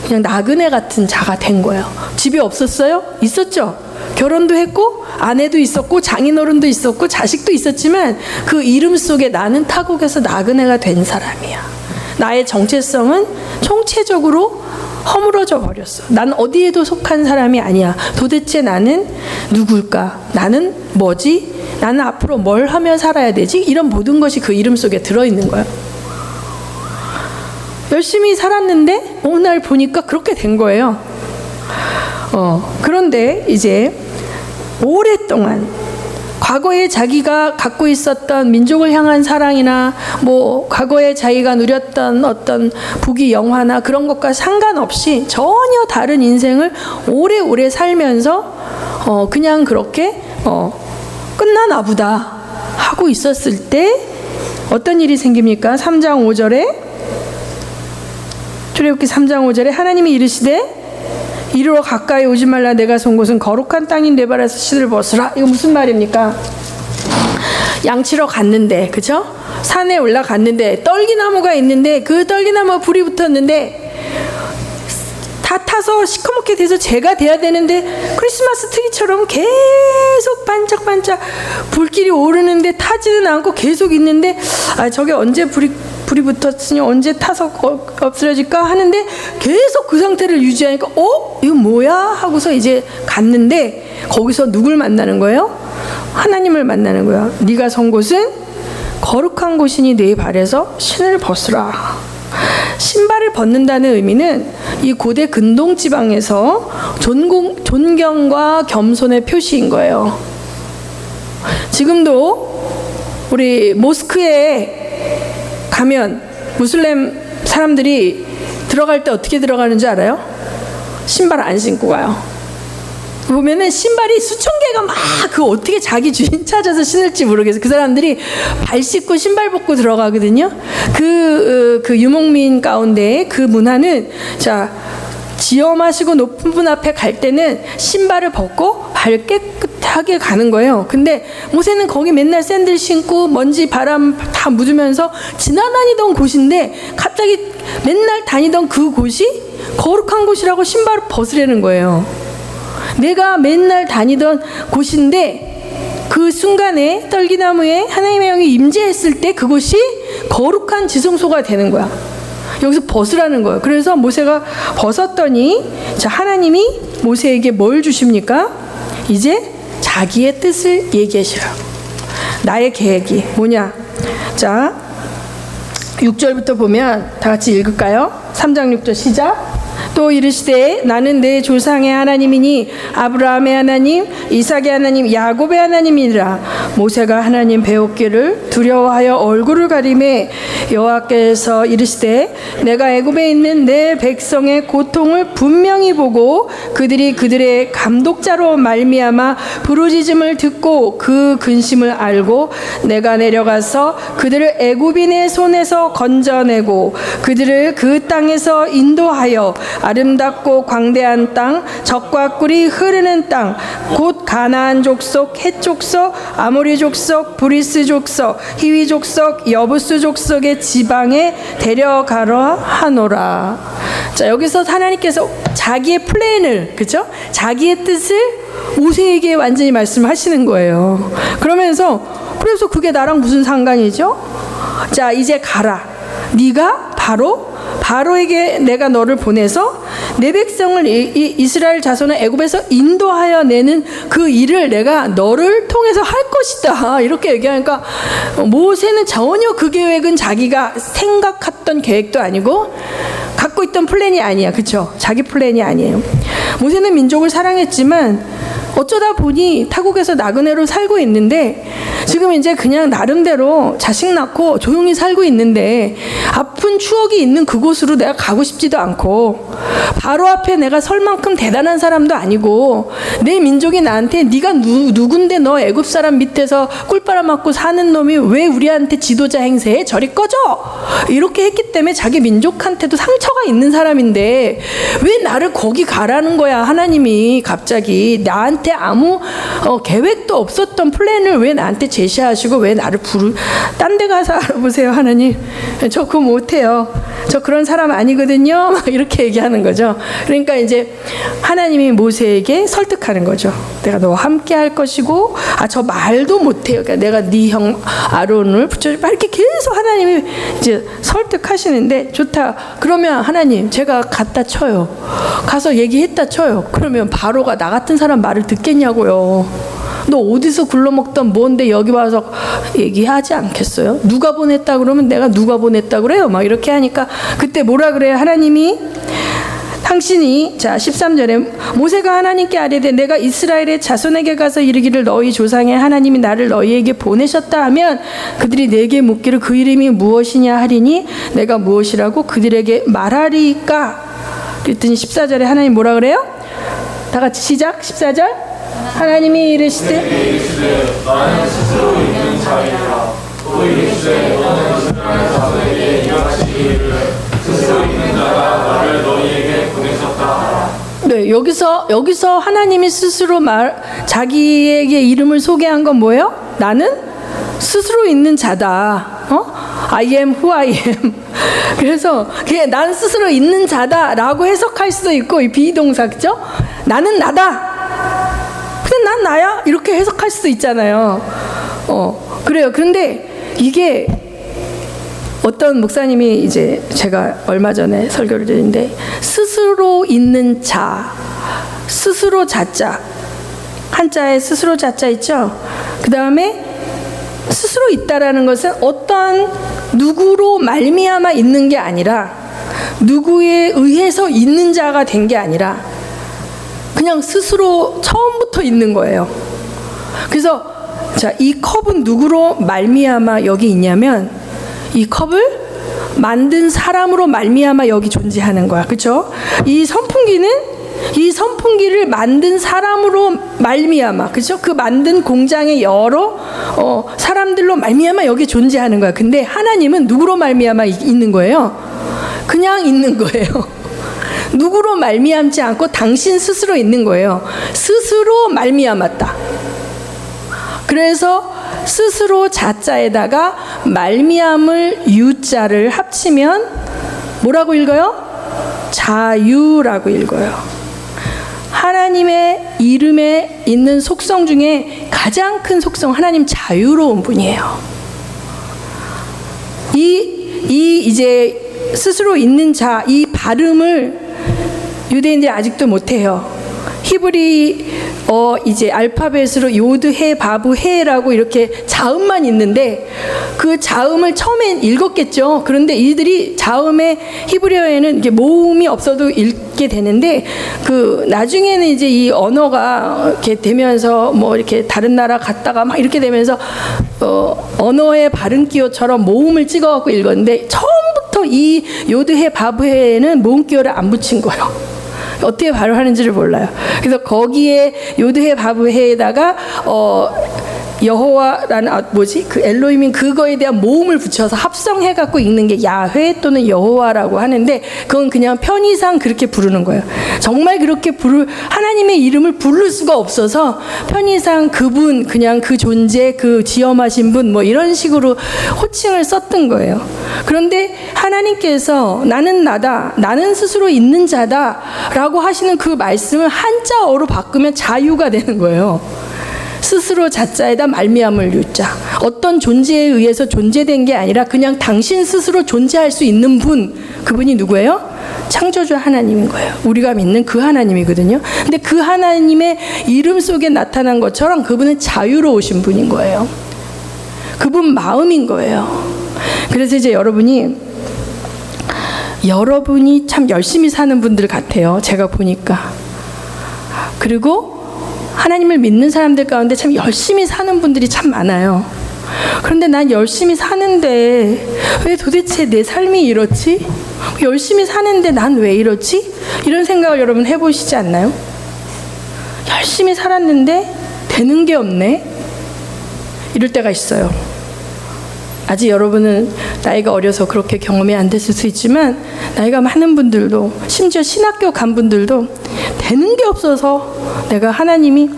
그냥 나그네 같은 자가 된 거예요. 집이 없었어요? 있었죠. 결혼도 했고 아내도 있었고 장인어른도 있었고 자식도 있었지만 그 이름 속에 나는 타국에서 나그네가 된 사람이야. 나의 정체성은 총체적으로 허물어져 버렸어. 난 어디에도 속한 사람이 아니야. 도대체 나는 누굴까? 나는 뭐지? 나는 앞으로 뭘 하며 살아야 되지? 이런 모든 것이 그 이름 속에 들어있는 거야. 열심히 살았는데 어느 날 보니까 그렇게 된 거예요. 그런데 이제 오랫동안 과거에 자기가 갖고 있었던 민족을 향한 사랑이나 뭐 과거에 자기가 누렸던 어떤 부귀 영화나 그런 것과 상관없이 전혀 다른 인생을 오래오래 살면서 그냥 그렇게 끝나나 보다 하고 있었을 때 어떤 일이 생깁니까? 3장 5절에 출애굽기 3장 5절에 하나님이 이르시되 이리로 가까이 오지 말라. 내가 선 곳은 거룩한 땅인 내 발에서 신을 벗으라. 이거 무슨 말입니까? 양치러 갔는데, 그죠? 산에 올라갔는데 떨기나무가 있는데 그 떨기나무가 불이 붙었는데 다 타서 시커멓게 돼서 재가 돼야 되는데 크리스마스 트리처럼 계속 반짝반짝 불길이 오르는데 타지는 않고 계속 있는데 저게 언제 불이 붙었으니 언제 타서 없어질까 하는데 계속 그 상태를 유지하니까 이거 뭐야? 하고서 이제 갔는데 거기서 누굴 만나는 거예요? 하나님을 만나는 거예요. 네가 선 곳은 거룩한 곳이니 내 발에서 신을 벗으라. 신발을 벗는다는 의미는 이 고대 근동 지방에서 존경과 겸손의 표시인 거예요. 지금도 우리 모스크에 가면 무슬림 사람들이 들어갈 때 어떻게 들어가는지 알아요? 신발 안 신고 가요. 보면은 신발이 수천 개가 막 그 어떻게 자기 주인 찾아서 신을지 모르겠어요. 그 사람들이 발 씻고 신발 벗고 들어가거든요. 그 유목민 가운데 그 문화는 지엄하시고 높은 분 앞에 갈 때는 신발을 벗고 발 깨끗하게 가는 거예요. 근데 모세는 거기 맨날 샌들 신고 먼지 바람 다 묻으면서 지나다니던 곳인데 갑자기 맨날 다니던 그 곳이 거룩한 곳이라고 신발을 벗으려는 거예요. 내가 맨날 다니던 곳인데 그 순간에 떨기나무에 하나님의 영이 임재했을 때 그곳이 거룩한 지성소가 되는 거야. 여기서 벗으라는 거예요. 그래서 모세가 벗었더니 하나님이 모세에게 뭘 주십니까? 이제 자기의 뜻을 얘기하시라. 나의 계획이 뭐냐? 6절부터 보면 다 같이 읽을까요? 3장 6절 시작. 또 이르시되 나는 내 조상의 하나님이니 아브라함의 하나님, 이삭의 하나님, 야곱의 하나님이니라. 모세가 하나님 배웠기를 두려워하여 얼굴을 가리매 여호와께서 이르시되 내가 애굽에 있는 내 백성의 고통을 분명히 보고 그들이 그들의 감독자로 말미암아 부르짖음을 듣고 그 근심을 알고 내가 내려가서 그들을 애굽인의 손에서 건져내고 그들을 그 땅에서 인도하여 아름답고 광대한 땅, 젖과 꿀이 흐르는 땅, 곧 가나안 족속, 헷 족속, 아모리 족속, 브리스 족속, 히위 족속, 여부스 족속의 지방에 데려가려 하노라. 자, 여기서 하나님께서 자기의 플랜을, 그죠? 자기의 뜻을 모세에게 완전히 말씀하시는 거예요. 그러면서 그래서 그게 나랑 무슨 상관이죠? 자, 이제 가라. 네가 바로에게 내가 너를 보내서 내 백성을 이스라엘 자손을 애굽에서 인도하여 내는 그 일을 내가 너를 통해서 할 것이다. 이렇게 얘기하니까 모세는 전혀 그 계획은 자기가 생각했던 계획도 아니고 갖고 있던 플랜이 아니야. 그렇죠? 자기 플랜이 아니에요. 모세는 민족을 사랑했지만 어쩌다 보니 타국에서 나그네로 살고 있는데 지금 이제 그냥 나름대로 자식 낳고 조용히 살고 있는데 아픈 추억이 있는 그곳으로 내가 가고 싶지도 않고 바로 앞에 내가 설 만큼 대단한 사람도 아니고 내 민족이 나한테 네가 누군데 너 애굽 사람 밑에서 꿀바람 맞고 사는 놈이 왜 우리한테 지도자 행세해? 저리 꺼져! 이렇게 했기 때문에 자기 민족한테도 상처가 있는 사람인데 왜 나를 거기 가라는 거야? 하나님이 갑자기 나한테 아무 계획도 없었던 플랜을 왜 나한테 제시하시고 왜 나를 딴 데 가서 알아보세요. 하나님, 저 그거 못해요. 저 그런 사람 아니거든요. 막 이렇게 얘기하는 거죠. 그러니까 이제 하나님이 모세에게 설득하는 거죠. 내가 너와 함께 할 것이고 저 말도 못해요. 그러니까 내가 네 형 아론을 붙여줄까 이렇게 계속 하나님이 이제 설득하시는데 좋다. 그러면 하나님 제가 갔다 쳐요. 가서 얘기했다 쳐요. 그러면 바로가 나 같은 사람 말을 듣겠냐고요. 너 어디서 굴러먹던 뭔데 여기 와서 얘기하지 않겠어요? 누가 보냈다 그러면 내가 누가 보냈다 그래요? 막 이렇게 하니까 그때 뭐라 그래요? 하나님이 당신이 자 13절에 모세가 하나님께 아뢰되 내가 이스라엘의 자손에게 가서 이르기를 너희 조상의 하나님이 나를 너희에게 보내셨다 하면 그들이 내게 묻기를 그 이름이 무엇이냐 하리니 내가 무엇이라고 그들에게 말하리까? 그랬더니 14절에 하나님 뭐라 그래요? 다 같이 시작 14절 하나님이 이르시되 나는 스스로 있는 자이라 또 이르시되 너는 이스라엘 자손에게 이같이 이르기를 스스로 있는 자가 나를 너희에게 보내셨다. 네, 여기서 하나님이 스스로 자기에게 이름을 소개한 건 뭐예요? 나는 스스로 있는 자다. I am who I am. 그래서 그게 난 스스로 있는 자다라고 해석할 수도 있고 이 비동사 그죠? 나는 나다. 근데 난 나야 이렇게 해석할 수도 있잖아요. 그래요. 그런데 이게 어떤 목사님이 이제 제가 얼마 전에 설교를 드렸는데 스스로 있는 자, 스스로 자자, 한자에 스스로 자자 있죠. 그 다음에 스스로 있다라는 것은 어떤 누구로 말미암아 있는 게 아니라 누구에 의해서 있는 자가 된 게 아니라 그냥 스스로 처음부터 있는 거예요. 그래서 자, 이 컵은 누구로 말미암아 여기 있냐면 이 컵을 만든 사람으로 말미암아 여기 존재하는 거야. 그렇죠? 이 선풍기를 만든 사람으로 말미암아, 그렇죠? 그 만든 공장의 여러 사람들로 말미암아 여기 존재하는 거야. 근데 하나님은 누구로 말미암아 있는 거예요? 그냥 있는 거예요. 누구로 말미암지 않고 당신 스스로 있는 거예요. 스스로 말미암았다. 그래서 스스로 자자에다가 말미암을 유자를 합치면 뭐라고 읽어요? 자유라고 읽어요. 하나님의 이름에 있는 속성 중에 가장 큰 속성, 하나님 자유로운 분이에요. 이제 스스로 있는 자, 이 발음을 유대인들이 아직도 못해요. 히브리 이제 알파벳으로 요드 해 바브 해라고 이렇게 자음만 있는데 그 자음을 처음엔 읽었겠죠. 그런데 이들이 자음에 히브리어에는 이게 모음이 없어도 읽게 되는데 그 나중에는 이제 이 언어가 이렇게 되면서 뭐 이렇게 다른 나라 갔다가 막 이렇게 되면서 언어의 발음 기호처럼 모음을 찍어갖고 읽었는데 처음부터 이 요드 해 바브 해에는 모음 기호를 안 붙인 거예요. 어떻게 발음하는지를 몰라요. 그래서 거기에 요드해 바브해에다가 여호와라는 그 엘로힘인 그거에 대한 모음을 붙여서 합성해 갖고 읽는 게 야훼 또는 여호와라고 하는데, 그건 그냥 편의상 그렇게 부르는 거예요. 정말 그렇게 하나님의 이름을 부를 수가 없어서 편의상 그분, 그냥 그 존재, 그 지엄하신 분, 뭐 이런 식으로 호칭을 썼던 거예요. 그런데 하나님께서 나는 나다, 나는 스스로 있는 자다 라고 하시는 그 말씀을 한자어로 바꾸면 자유가 되는 거예요. 스스로 자자에다 말미암을 유자, 어떤 존재에 의해서 존재된 게 아니라 그냥 당신 스스로 존재할 수 있는 분, 그분이 누구예요? 창조주 하나님인 거예요. 우리가 믿는 그 하나님이거든요. 근데 그 하나님의 이름 속에 나타난 것처럼 그분은 자유로우신 분인 거예요. 그분 마음인 거예요. 그래서 이제 여러분이 참 열심히 사는 분들 같아요. 제가 보니까. 그리고 하나님을 믿는 사람들 가운데 참 열심히 사는 분들이 참 많아요. 그런데 난 열심히 사는데 왜 도대체 내 삶이 이렇지? 열심히 사는데 난 왜 이렇지? 이런 생각을 여러분 해보시지 않나요? 열심히 살았는데 되는 게 없네? 이럴 때가 있어요. 아직 여러분은 나이가 어려서 그렇게 경험이 안 됐을 수 있지만, 나이가 많은 분들도, 심지어 신학교 간 분들도 되는 게 없어서 내가 하나님이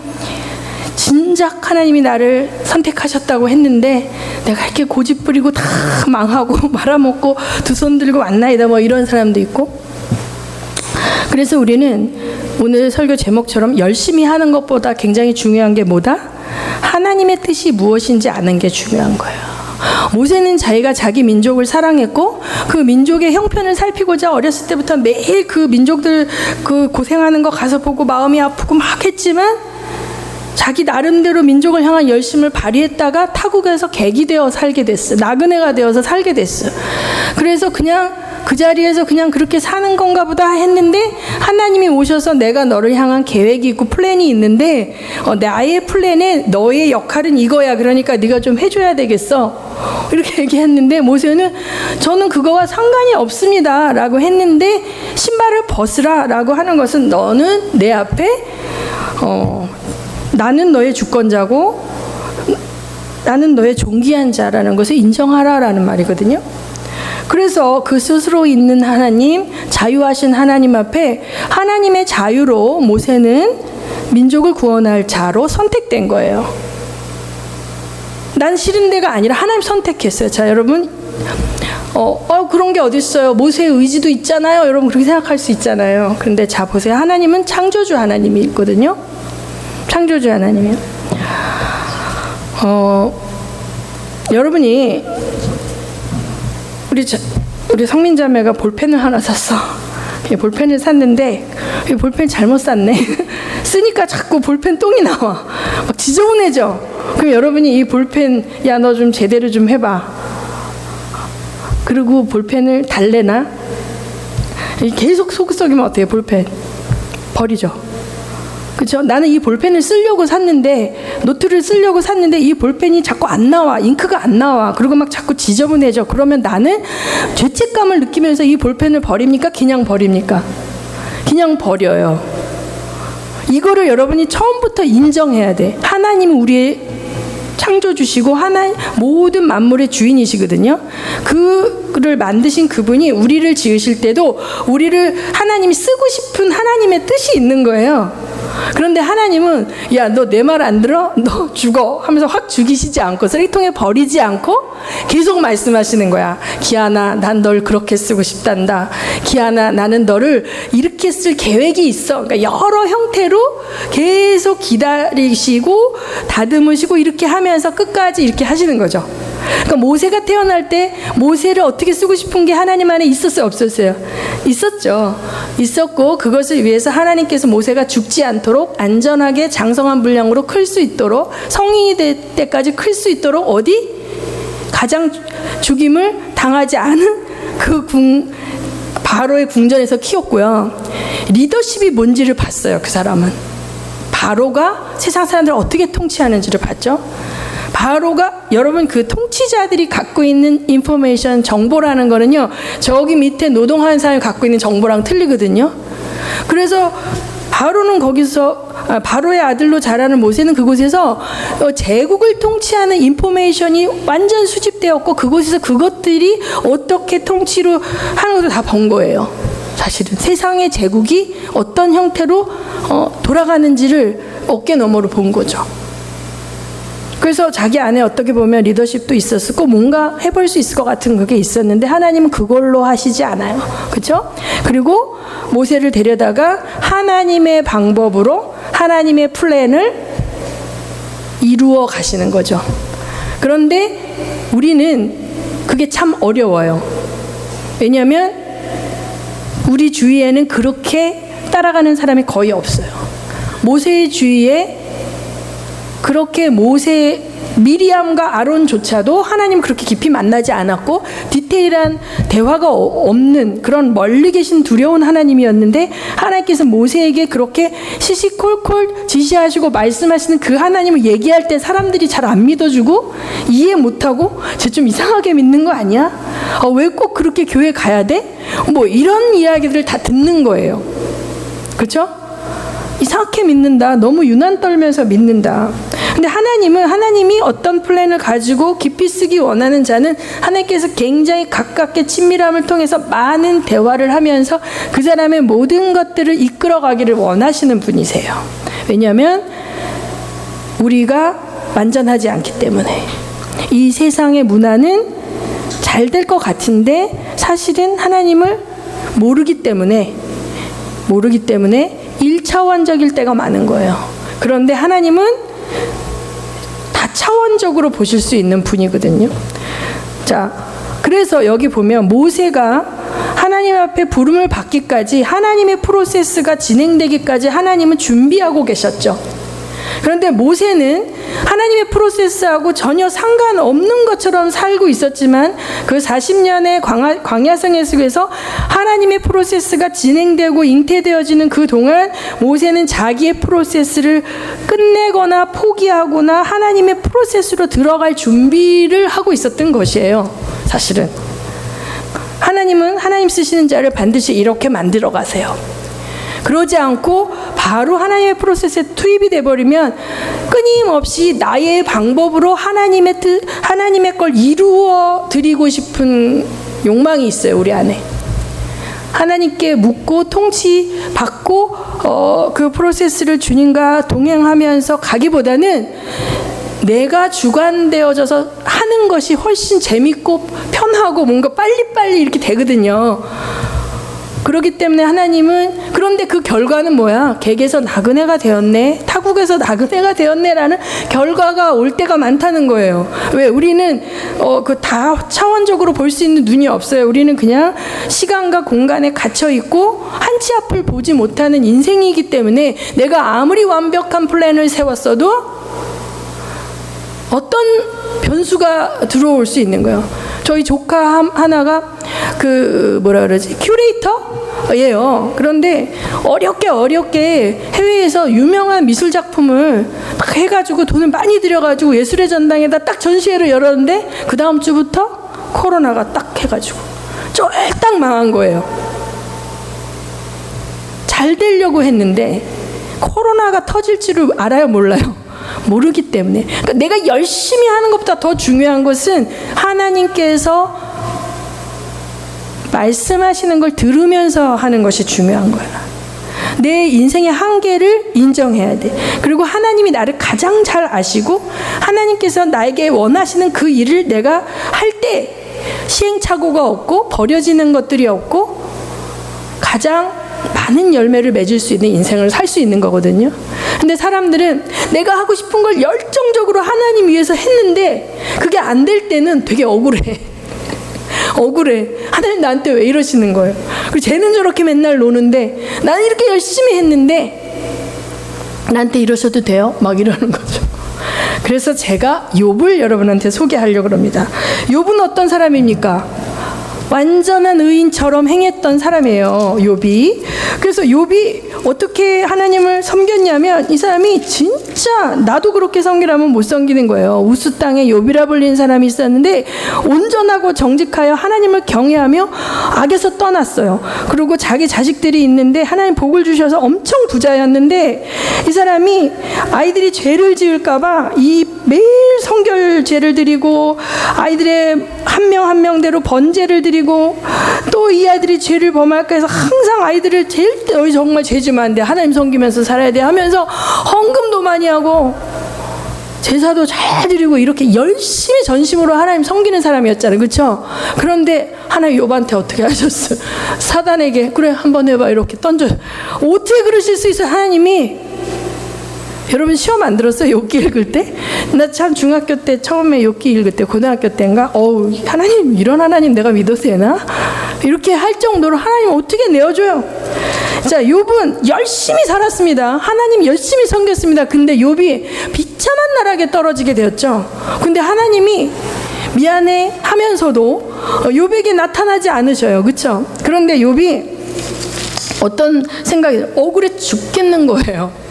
진작 하나님이 나를 선택하셨다고 했는데 내가 이렇게 고집 부리고 다 망하고 말아먹고 두 손 들고 왔나이다, 뭐 이런 사람도 있고. 그래서 우리는 오늘 설교 제목처럼 열심히 하는 것보다 굉장히 중요한 게 뭐다? 하나님의 뜻이 무엇인지 아는 게 중요한 거예요. 모세는 자기가 자기 민족을 사랑했고 그 민족의 형편을 살피고자 어렸을 때부터 매일 그 민족들 그 고생하는 거 가서 보고 마음이 아프고 막 했지만, 자기 나름대로 민족을 향한 열심을 발휘했다가 타국에서 객이 되어 살게 됐어. 나그네가 되어서 살게 됐어. 그래서 그냥 그 자리에서 그냥 그렇게 사는 건가 보다 했는데, 하나님이 오셔서 내가 너를 향한 계획이 있고 플랜이 있는데 나의 플랜에 너의 역할은 이거야. 그러니까 네가 좀 해줘야 되겠어. 이렇게 얘기했는데 모세는 저는 그거와 상관이 없습니다 라고 했는데, 신발을 벗으라 라고 하는 것은 너는 내 앞에 나는 너의 주권자고 나는 너의 존귀한 자라는 것을 인정하라라는 말이거든요. 그래서 그 스스로 있는 하나님, 자유하신 하나님 앞에 하나님의 자유로 모세는 민족을 구원할 자로 선택된 거예요. 난 싫은 데가 아니라 하나님 선택했어요. 자, 여러분, 그런 게 어디 있어요? 모세의 의지도 있잖아요. 여러분 그렇게 생각할 수 있잖아요. 그런데 자 보세요. 하나님은 창조주 하나님이 있거든요. 창조주 하나님이요. 여러분이 우리 성민자매가 볼펜을 하나 샀어. 볼펜을 샀는데 볼펜 잘못 샀네. 쓰니까 자꾸 볼펜 똥이 나와. 막 지저분해져. 그럼 여러분이 이 볼펜, 야 너 좀 제대로 좀 해봐. 그리고 볼펜을 달래나? 계속 속 썩이면 어때요? 볼펜 버리죠. 그렇죠? 나는 이 볼펜을 쓰려고 샀는데, 노트를 쓰려고 샀는데 이 볼펜이 자꾸 안 나와. 잉크가 안 나와. 그리고 막 자꾸 지저분해져. 그러면 나는 죄책감을 느끼면서 이 볼펜을 버립니까? 그냥 버립니까? 그냥 버려요. 이거를 여러분이 처음부터 인정해야 돼. 하나님은 우리의 창조주시고 하나님 모든 만물의 주인이시거든요. 그를 만드신 그분이 우리를 지으실 때도 우리를 하나님이 쓰고 싶은 하나님의 뜻이 있는 거예요. 그런데 하나님은 야, 너 내 말 안 들어? 너 죽어 하면서 확 죽이시지 않고 쓰레기통에 버리지 않고 계속 말씀하시는 거야. 기아나, 난 널 그렇게 쓰고 싶단다. 기아나, 나는 너를 이렇게 쓸 계획이 있어. 그러니까 여러 형태로 계속 기다리시고 다듬으시고 이렇게 하면서 끝까지 이렇게 하시는 거죠. 그러니까 모세가 태어날 때 모세를 어떻게 쓰고 싶은 게 하나님 안에 있었어요? 없었어요? 있었죠. 있었고 그것을 위해서 하나님께서 모세가 죽지 않도록 안전하게 장성한 분량으로 클 수 있도록, 성인이 될 때까지 클 수 있도록 어디? 가장 죽임을 당하지 않은 그 바로의 궁전에서 키웠고요. 리더십이 뭔지를 봤어요. 그 사람은 바로가 세상 사람들을 어떻게 통치하는지를 봤죠. 바로가, 여러분 그 통치자들이 갖고 있는 인포메이션, 정보라는 거는요, 저기 밑에 노동하는 사람이 갖고 있는 정보랑 틀리거든요. 그래서 바로는 거기서 바로의 아들로 자라는 모세는 그곳에서 제국을 통치하는 인포메이션이 완전 수집되었고 그곳에서 그것들이 어떻게 통치로 하는 것을 다 본 거예요. 사실은 세상의 제국이 어떤 형태로 돌아가는지를 어깨 너머로 본 거죠. 그래서 자기 안에 어떻게 보면 리더십도 있었고 뭔가 해볼 수 있을 것 같은 그게 있었는데 하나님은 그걸로 하시지 않아요. 그렇죠? 그리고 모세를 데려다가 하나님의 방법으로 하나님의 플랜을 이루어 가시는 거죠. 그런데 우리는 그게 참 어려워요. 왜냐하면 우리 주위에는 그렇게 따라가는 사람이 거의 없어요. 모세의 주위에 그렇게 미리암과 아론조차도 하나님 그렇게 깊이 만나지 않았고 디테일한 대화가 없는 그런 멀리 계신 두려운 하나님이었는데 하나님께서 모세에게 그렇게 시시콜콜 지시하시고 말씀하시는 그 하나님을 얘기할 때 사람들이 잘 안 믿어주고 이해 못하고 쟤 좀 이상하게 믿는 거 아니야? 왜 꼭 그렇게 교회 가야 돼? 뭐 이런 이야기들을 다 듣는 거예요. 그렇죠? 이상하게 믿는다. 너무 유난 떨면서 믿는다. 근데 하나님이 어떤 플랜을 가지고 깊이 쓰기 원하는 자는 하나님께서 굉장히 가깝게 친밀함을 통해서 많은 대화를 하면서 그 사람의 모든 것들을 이끌어가기를 원하시는 분이세요. 왜냐하면 우리가 완전하지 않기 때문에 이 세상의 문화는 잘 될 것 같은데 사실은 하나님을 모르기 때문에 1차원적일 때가 많은 거예요. 그런데 하나님은 다차원적으로 보실 수 있는 분이거든요. 자, 그래서 여기 보면 모세가 하나님 앞에 부름을 받기까지 하나님의 프로세스가 진행되기까지 하나님은 준비하고 계셨죠. 그런데 모세는 하나님의 프로세스하고 전혀 상관없는 것처럼 살고 있었지만 그 40년의 광야 생애 속에서 하나님의 프로세스가 진행되고 잉태되어지는 그 동안 모세는 자기의 프로세스를 끝내거나 포기하거나 하나님의 프로세스로 들어갈 준비를 하고 있었던 것이에요. 사실은 하나님은 하나님 쓰시는 자를 반드시 이렇게 만들어 가세요. 그러지 않고 바로 하나님의 프로세스에 투입이 돼버리면 끊임없이 나의 방법으로 하나님의 걸 이루어 드리고 싶은 욕망이 있어요. 우리 안에 하나님께 묻고 통치받고 그 프로세스를 주님과 동행하면서 가기보다는 내가 주관되어져서 하는 것이 훨씬 재밌고 편하고 뭔가 빨리빨리 이렇게 되거든요. 그렇기 때문에 하나님은 그런데 그 결과는 뭐야? 객에서 나그네가 되었네, 타국에서 나그네가 되었네라는 결과가 올 때가 많다는 거예요. 왜? 우리는 그 다 차원적으로 볼 수 있는 눈이 없어요. 우리는 그냥 시간과 공간에 갇혀 있고 한 치 앞을 보지 못하는 인생이기 때문에 내가 아무리 완벽한 플랜을 세웠어도 어떤 변수가 들어올 수 있는 거예요. 저희 조카 하나가 큐레이터예요. 그런데 어렵게 해외에서 유명한 미술 작품을 막 해가지고 돈을 많이 들여가지고 예술의 전당에다 딱 전시회를 열었는데 그 다음 주부터 코로나가 딱 해가지고 쫄딱 망한 거예요. 잘 되려고 했는데 코로나가 터질 줄을 알아요, 몰라요? 모르기 때문에. 그러니까 내가 열심히 하는 것보다 더 중요한 것은 하나님께서 말씀하시는 걸 들으면서 하는 것이 중요한 거야. 내 인생의 한계를 인정해야 돼. 그리고 하나님이 나를 가장 잘 아시고 하나님께서 나에게 원하시는 그 일을 내가 할 때 시행착오가 없고 버려지는 것들이 없고 가장 많은 열매를 맺을 수 있는 인생을 살 수 있는 거거든요. 근데 사람들은 내가 하고 싶은 걸 열정적으로 하나님 위해서 했는데 그게 안 될 때는 되게 억울해. 하나님 나한테 왜 이러시는 거예요? 그리고 쟤는 저렇게 맨날 노는데 나는 이렇게 열심히 했는데 나한테 이러셔도 돼요? 막 이러는 거죠. 그래서 제가 욥을 여러분한테 소개하려고 합니다. 욥은 어떤 사람입니까? 완전한 의인처럼 행했던 사람이에요, 욥이. 그래서 욥이 어떻게 하나님을 섬겼냐면 이 사람이 진짜 나도 그렇게 섬기라면 못 섬기는 거예요. 우스 땅에 욥이라 불리는 사람이 있었는데 온전하고 정직하여 하나님을 경외하며 악에서 떠났어요. 그리고 자기 자식들이 있는데 하나님 복을 주셔서 엄청 부자였는데 이 사람이 아이들이 죄를 지을까봐 이 매일 성결제를 드리고 아이들의 한 명 한 명대로 번제를 드리고 또 이 아이들이 죄를 범할까 해서 항상 아이들을 너희 정말 죄 지면 안 돼, 하나님 섬기면서 살아야 돼 하면서 헌금도 많이 하고 제사도 잘 드리고 이렇게 열심히 전심으로 하나님 섬기는 사람이었잖아요, 그렇죠? 그런데 하나님 욥한테 어떻게 하셨어요? 사단에게 그래 한번 해봐 이렇게 던져. 어떻게 그러실 수 있어요? 하나님이. 여러분 시험 안 들었어요? 욥기 읽을 때? 나 참 중학교 때 처음에 욥기 읽을 때 고등학교 때인가? 하나님, 이런 하나님 내가 믿어도 되나? 이렇게 할 정도로 하나님 어떻게 내어줘요? 자, 욥은 열심히 살았습니다. 하나님 열심히 섬겼습니다. 근데 욥이 비참한 나락에 떨어지게 되었죠. 근데 하나님이 미안해 하면서도 욥에게 나타나지 않으셔요, 그렇죠? 그런데 욥이 어떤 생각이 억울해 죽겠는 거예요.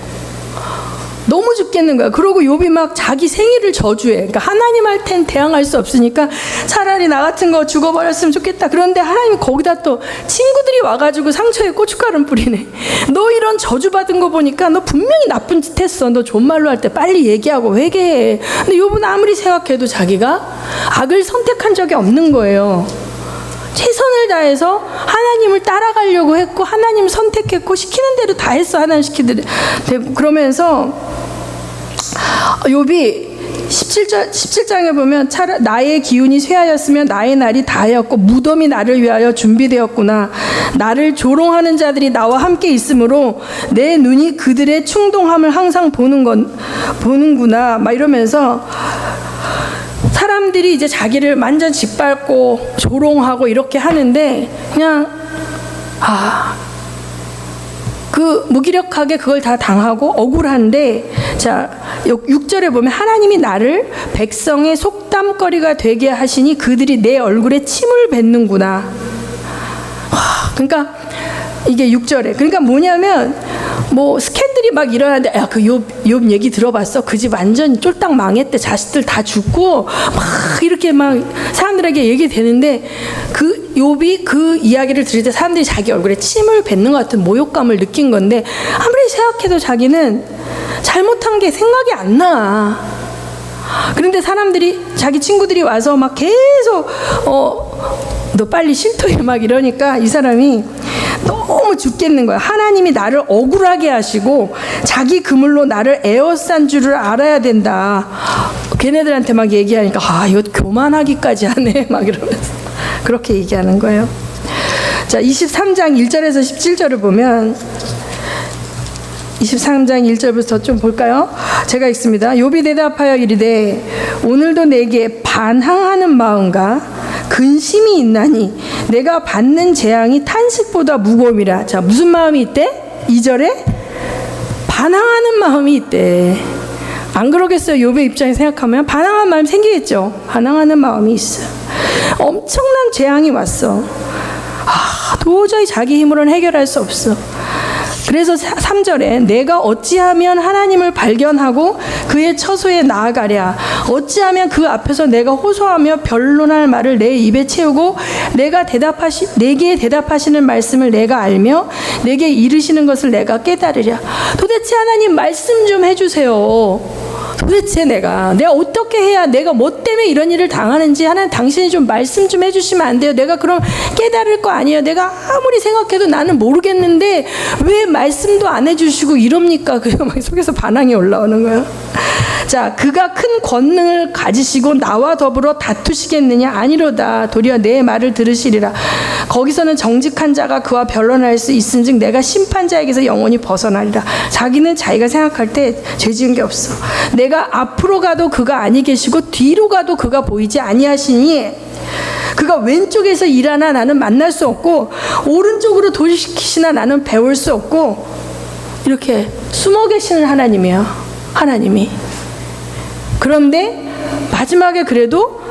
너무 죽겠는 거야. 그러고 욥이 막 자기 생일을 저주해. 그러니까 하나님한테는 대항할 수 없으니까 차라리 나 같은 거 죽어버렸으면 좋겠다. 그런데 하나님이 거기다 또 친구들이 와가지고 상처에 고춧가루 뿌리네. 너 이런 저주받은 거 보니까 너 분명히 나쁜 짓 했어. 너 좋은 말로 할 때 빨리 얘기하고 회개해. 근데 욥은 아무리 생각해도 자기가 악을 선택한 적이 없는 거예요. 최선을 다해서 하나님을 따라가려고 했고 하나님 선택했고 시키는 대로 다 했어. 하나님 시키는 대로. 그러면서 욥이 17장에 보면 나의 기운이 쇠하였으면 나의 날이 다하였고 무덤이 나를 위하여 준비되었구나. 나를 조롱하는 자들이 나와 함께 있으므로 내 눈이 그들의 충동함을 항상 보는구나. 막 이러면서 사람들이 이제 자기를 완전 짓밟고 조롱하고 이렇게 하는데 그냥 그 무기력하게 그걸 다 당하고 억울한데, 자 6절에 보면 하나님이 나를 백성의 속담거리가 되게 하시니 그들이 내 얼굴에 침을 뱉는구나. 그러니까 이게 6절에 그러니까 뭐냐면 뭐 스캔들이 막 일어나는데 야 그 욥 얘기 들어봤어? 그 집 완전 쫄딱 망했대. 자식들 다 죽고 막 이렇게 막 사람들에게 얘기되는데 그 욥이 그 이야기를 들을 때 사람들이 자기 얼굴에 침을 뱉는 것 같은 모욕감을 느낀 건데 아무리 생각해도 자기는 잘못한 게 생각이 안 나. 그런데 사람들이 자기 친구들이 와서 막 계속 너 빨리 실토해 막 이러니까 이 사람이 너무 죽겠는 거야. 하나님이 나를 억울하게 하시고 자기 그물로 나를 에워싼 줄을 알아야 된다. 걔네들한테 막 얘기하니까 이거 교만하기까지 하네 막 이러면서 그렇게 얘기하는 거예요. 자 23장 1절에서 17절을 보면 23장 1절부터 좀 볼까요? 제가 읽습니다. 욥이 대답하여 이르되 오늘도 내게 반항하는 마음과 근심이 있나니 내가 받는 재앙이 탄식보다 무거움이라. 자 무슨 마음이 있대? 2절에 반항하는 마음이 있대. 안 그러겠어요? 욥의 입장에 생각하면 반항하는 마음이 생기겠죠. 반항하는 마음이 있어. 엄청난 재앙이 왔어. 도저히 자기 힘으로는 해결할 수 없어. 그래서 3절에 내가 어찌하면 하나님을 발견하고 그의 처소에 나아가랴. 어찌하면 그 앞에서 내가 호소하며 변론할 말을 내 입에 채우고 내게 대답하시는 말씀을 내가 알며 내게 이르시는 것을 내가 깨달으랴. 도대체 하나님 말씀 좀 해주세요. 도대체 내가 어떻게 해야 내가 뭐 때문에 이런 일을 당하는지 하나님 당신이 좀 말씀 좀 해주시면 안 돼요? 내가 그럼 깨달을 거 아니에요? 내가 아무리 생각해도 나는 모르겠는데 왜 말씀도 안 해주시고 이럽니까? 그래서 막 속에서 반항이 올라오는 거예요. 자 그가 큰 권능을 가지시고 나와 더불어 다투시겠느냐? 아니로다. 도리어 내 말을 들으시리라. 거기서는 정직한 자가 그와 변론할 수 있은즉 내가 심판자에게서 영원히 벗어나리라. 자기는 자기가 생각할 때 죄 지은 게 없어. 내가 앞으로 가도 그가 아니 계시고 뒤로 가도 그가 보이지 아니하시니 그가 왼쪽에서 일하나 나는 만날 수 없고 오른쪽으로 돌이키시나 나는 배울 수 없고 이렇게 숨어 계시는 하나님이에요. 하나님이. 그런데 마지막에 그래도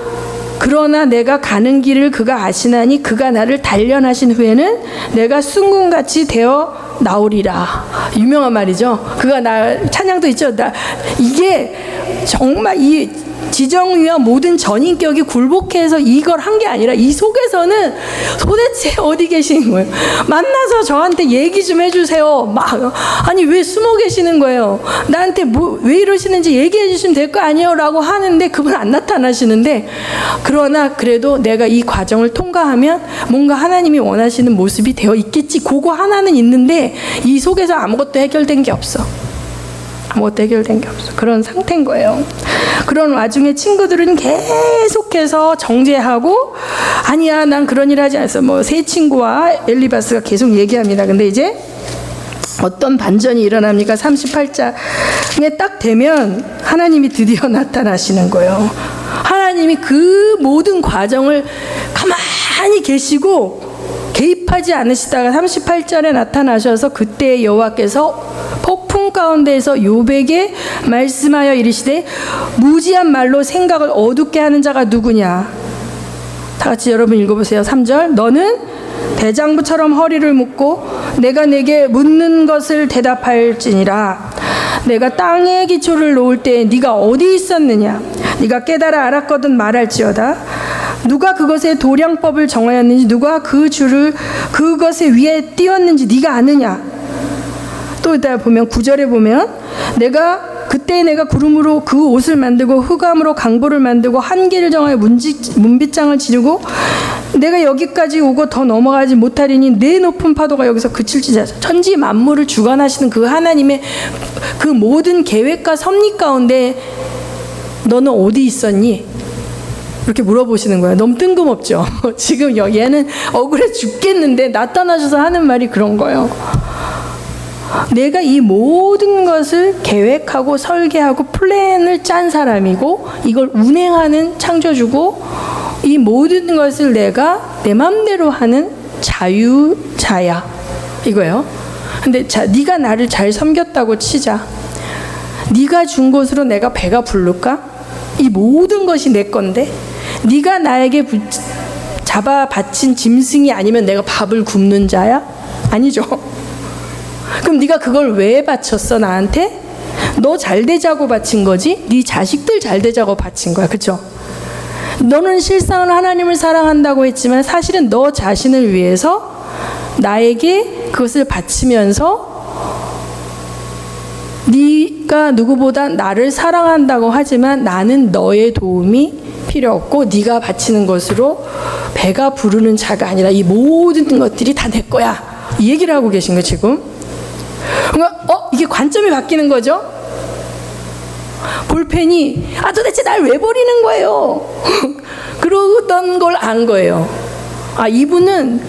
그러나 내가 가는 길을 그가 아시나니 그가 나를 단련하신 후에는 내가 순금같이 되어 나오리라. 유명한 말이죠. 그가 나 찬양도 있죠. 이게 정말 이 지정위와 모든 전인격이 굴복해서 이걸 한 게 아니라 이 속에서는 도대체 어디 계시는 거예요? 만나서 저한테 얘기 좀 해주세요. 아니 왜 숨어 계시는 거예요? 나한테 왜 이러시는지 얘기해 주시면 될 거 아니에요? 라고 하는데 그분 안 나타나시는데, 그러나 그래도 내가 이 과정을 통과하면 뭔가 하나님이 원하시는 모습이 되어 있겠지. 그거 하나는 있는데 이 속에서 아무것도 해결된 게 없어. 아무것도 해결된 게 없어. 그런 상태인 거예요. 그런 와중에 친구들은 계속해서 정죄하고, 아니야 난 그런 일 하지 않았어. 새 친구와 엘리바스가 계속 얘기합니다. 근데 이제 어떤 반전이 일어납니까? 38장에 딱 되면 하나님이 드디어 나타나시는 거예요. 하나님이 그 모든 과정을 가만히 계시고 개입하지 않으시다가 38절에 나타나셔서 그때 여호와께서 폭풍 가운데에서 욥에게 말씀하여 이르시되 무지한 말로 생각을 어둡게 하는 자가 누구냐. 다 같이 여러분 읽어보세요. 3절. 너는 대장부처럼 허리를 묶고 내가 내게 묻는 것을 대답할지니라. 내가 땅에 기초를 놓을 때 네가 어디 있었느냐. 네가 깨달아 알았거든 말할지어다. 누가 그것의 도량법을 정하였는지 누가 그 줄을 그것의 위에 띄웠는지 네가 아느냐. 또 이따 보면 9절에 보면 그때 내가 구름으로 그 옷을 만들고 흑암으로 강보를 만들고 한계를 정하여 문빗장을 지르고 내가 여기까지 오고 더 넘어가지 못하리니 내 높은 파도가 여기서 그칠지자. 천지 만물을 주관하시는 그 하나님의 그 모든 계획과 섭리 가운데 너는 어디 있었니? 이렇게 물어보시는 거예요. 너무 뜬금없죠. 지금 얘는 억울해 죽겠는데 나타나셔서 하는 말이 그런 거예요. 내가 이 모든 것을 계획하고 설계하고 플랜을 짠 사람이고 이걸 운행하는 창조주고 이 모든 것을 내가 내 맘대로 하는 자유자야 이거예요. 근데 네가 나를 잘 섬겼다고 치자. 네가 준 것으로 내가 배가 부를까? 이 모든 것이 내 건데 네가 나에게 잡아 바친 짐승이 아니면 내가 밥을 굶는 자야? 아니죠. 그럼 네가 그걸 왜 바쳤어 나한테? 너 잘 되자고 바친 거지? 네 자식들 잘 되자고 바친 거야. 그렇죠? 너는 실상은 하나님을 사랑한다고 했지만 사실은 너 자신을 위해서 나에게 그것을 바치면서 네가 누구보다 나를 사랑한다고 하지만 나는 너의 도움이 필요 없고 네가 바치는 것으로 배가 부르는 자가 아니라 이 모든 것들이 다 내 거야. 이 얘기를 하고 계신 거 지금. 그러니까 이게 관점이 바뀌는 거죠. 볼펜이 도대체 날 왜 버리는 거예요? 그러던 걸 안 거예요. 이분은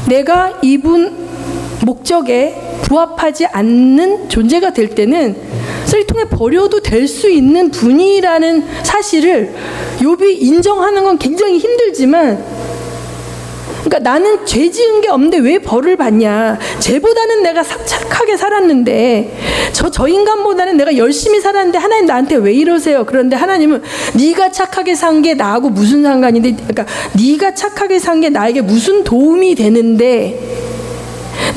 내가 이분 목적에 부합하지 않는 존재가 될 때는 쓰레기통에 버려도 될 수 있는 분이라는 사실을 욥이 인정하는 건 굉장히 힘들지만, 그러니까 나는 죄 지은 게 없는데 왜 벌을 받냐. 쟤보다는 내가 착하게 살았는데 저 인간보다는 내가 열심히 살았는데 하나님 나한테 왜 이러세요. 그런데 하나님은 네가 착하게 산 게 나하고 무슨 상관인데, 그러니까 네가 착하게 산 게 나에게 무슨 도움이 되는데,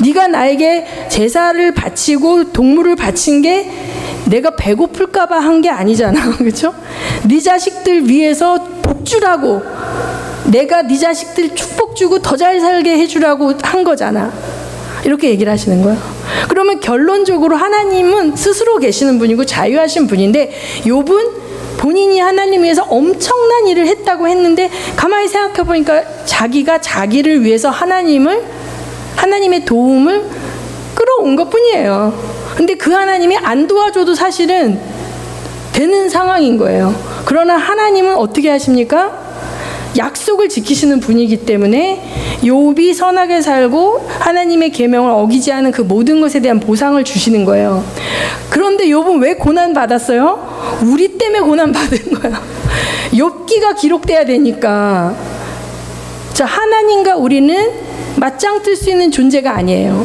네가 나에게 제사를 바치고 동물을 바친 게 내가 배고플까 봐 한 게 아니잖아. 그렇죠? 네 자식들 위해서 복 주라고, 내가 네 자식들 축복 주고 더 잘 살게 해주라고 한 거잖아. 이렇게 얘기를 하시는 거예요. 그러면 결론적으로 하나님은 스스로 계시는 분이고 자유하신 분인데 욥은 본인이 하나님 위해서 엄청난 일을 했다고 했는데 가만히 생각해 보니까 자기가 자기를 위해서 하나님의 도움을 끌어온 것뿐이에요. 근데 그 하나님이 안 도와줘도 사실은 되는 상황인 거예요. 그러나 하나님은 어떻게 하십니까? 약속을 지키시는 분이기 때문에 욥이 선하게 살고 하나님의 계명을 어기지 않은 그 모든 것에 대한 보상을 주시는 거예요. 그런데 욥은 왜 고난 받았어요? 우리 때문에 고난 받은 거야. 욥기가 기록돼야 되니까. 자, 하나님과 우리는 맞짱 뜰 수 있는 존재가 아니에요.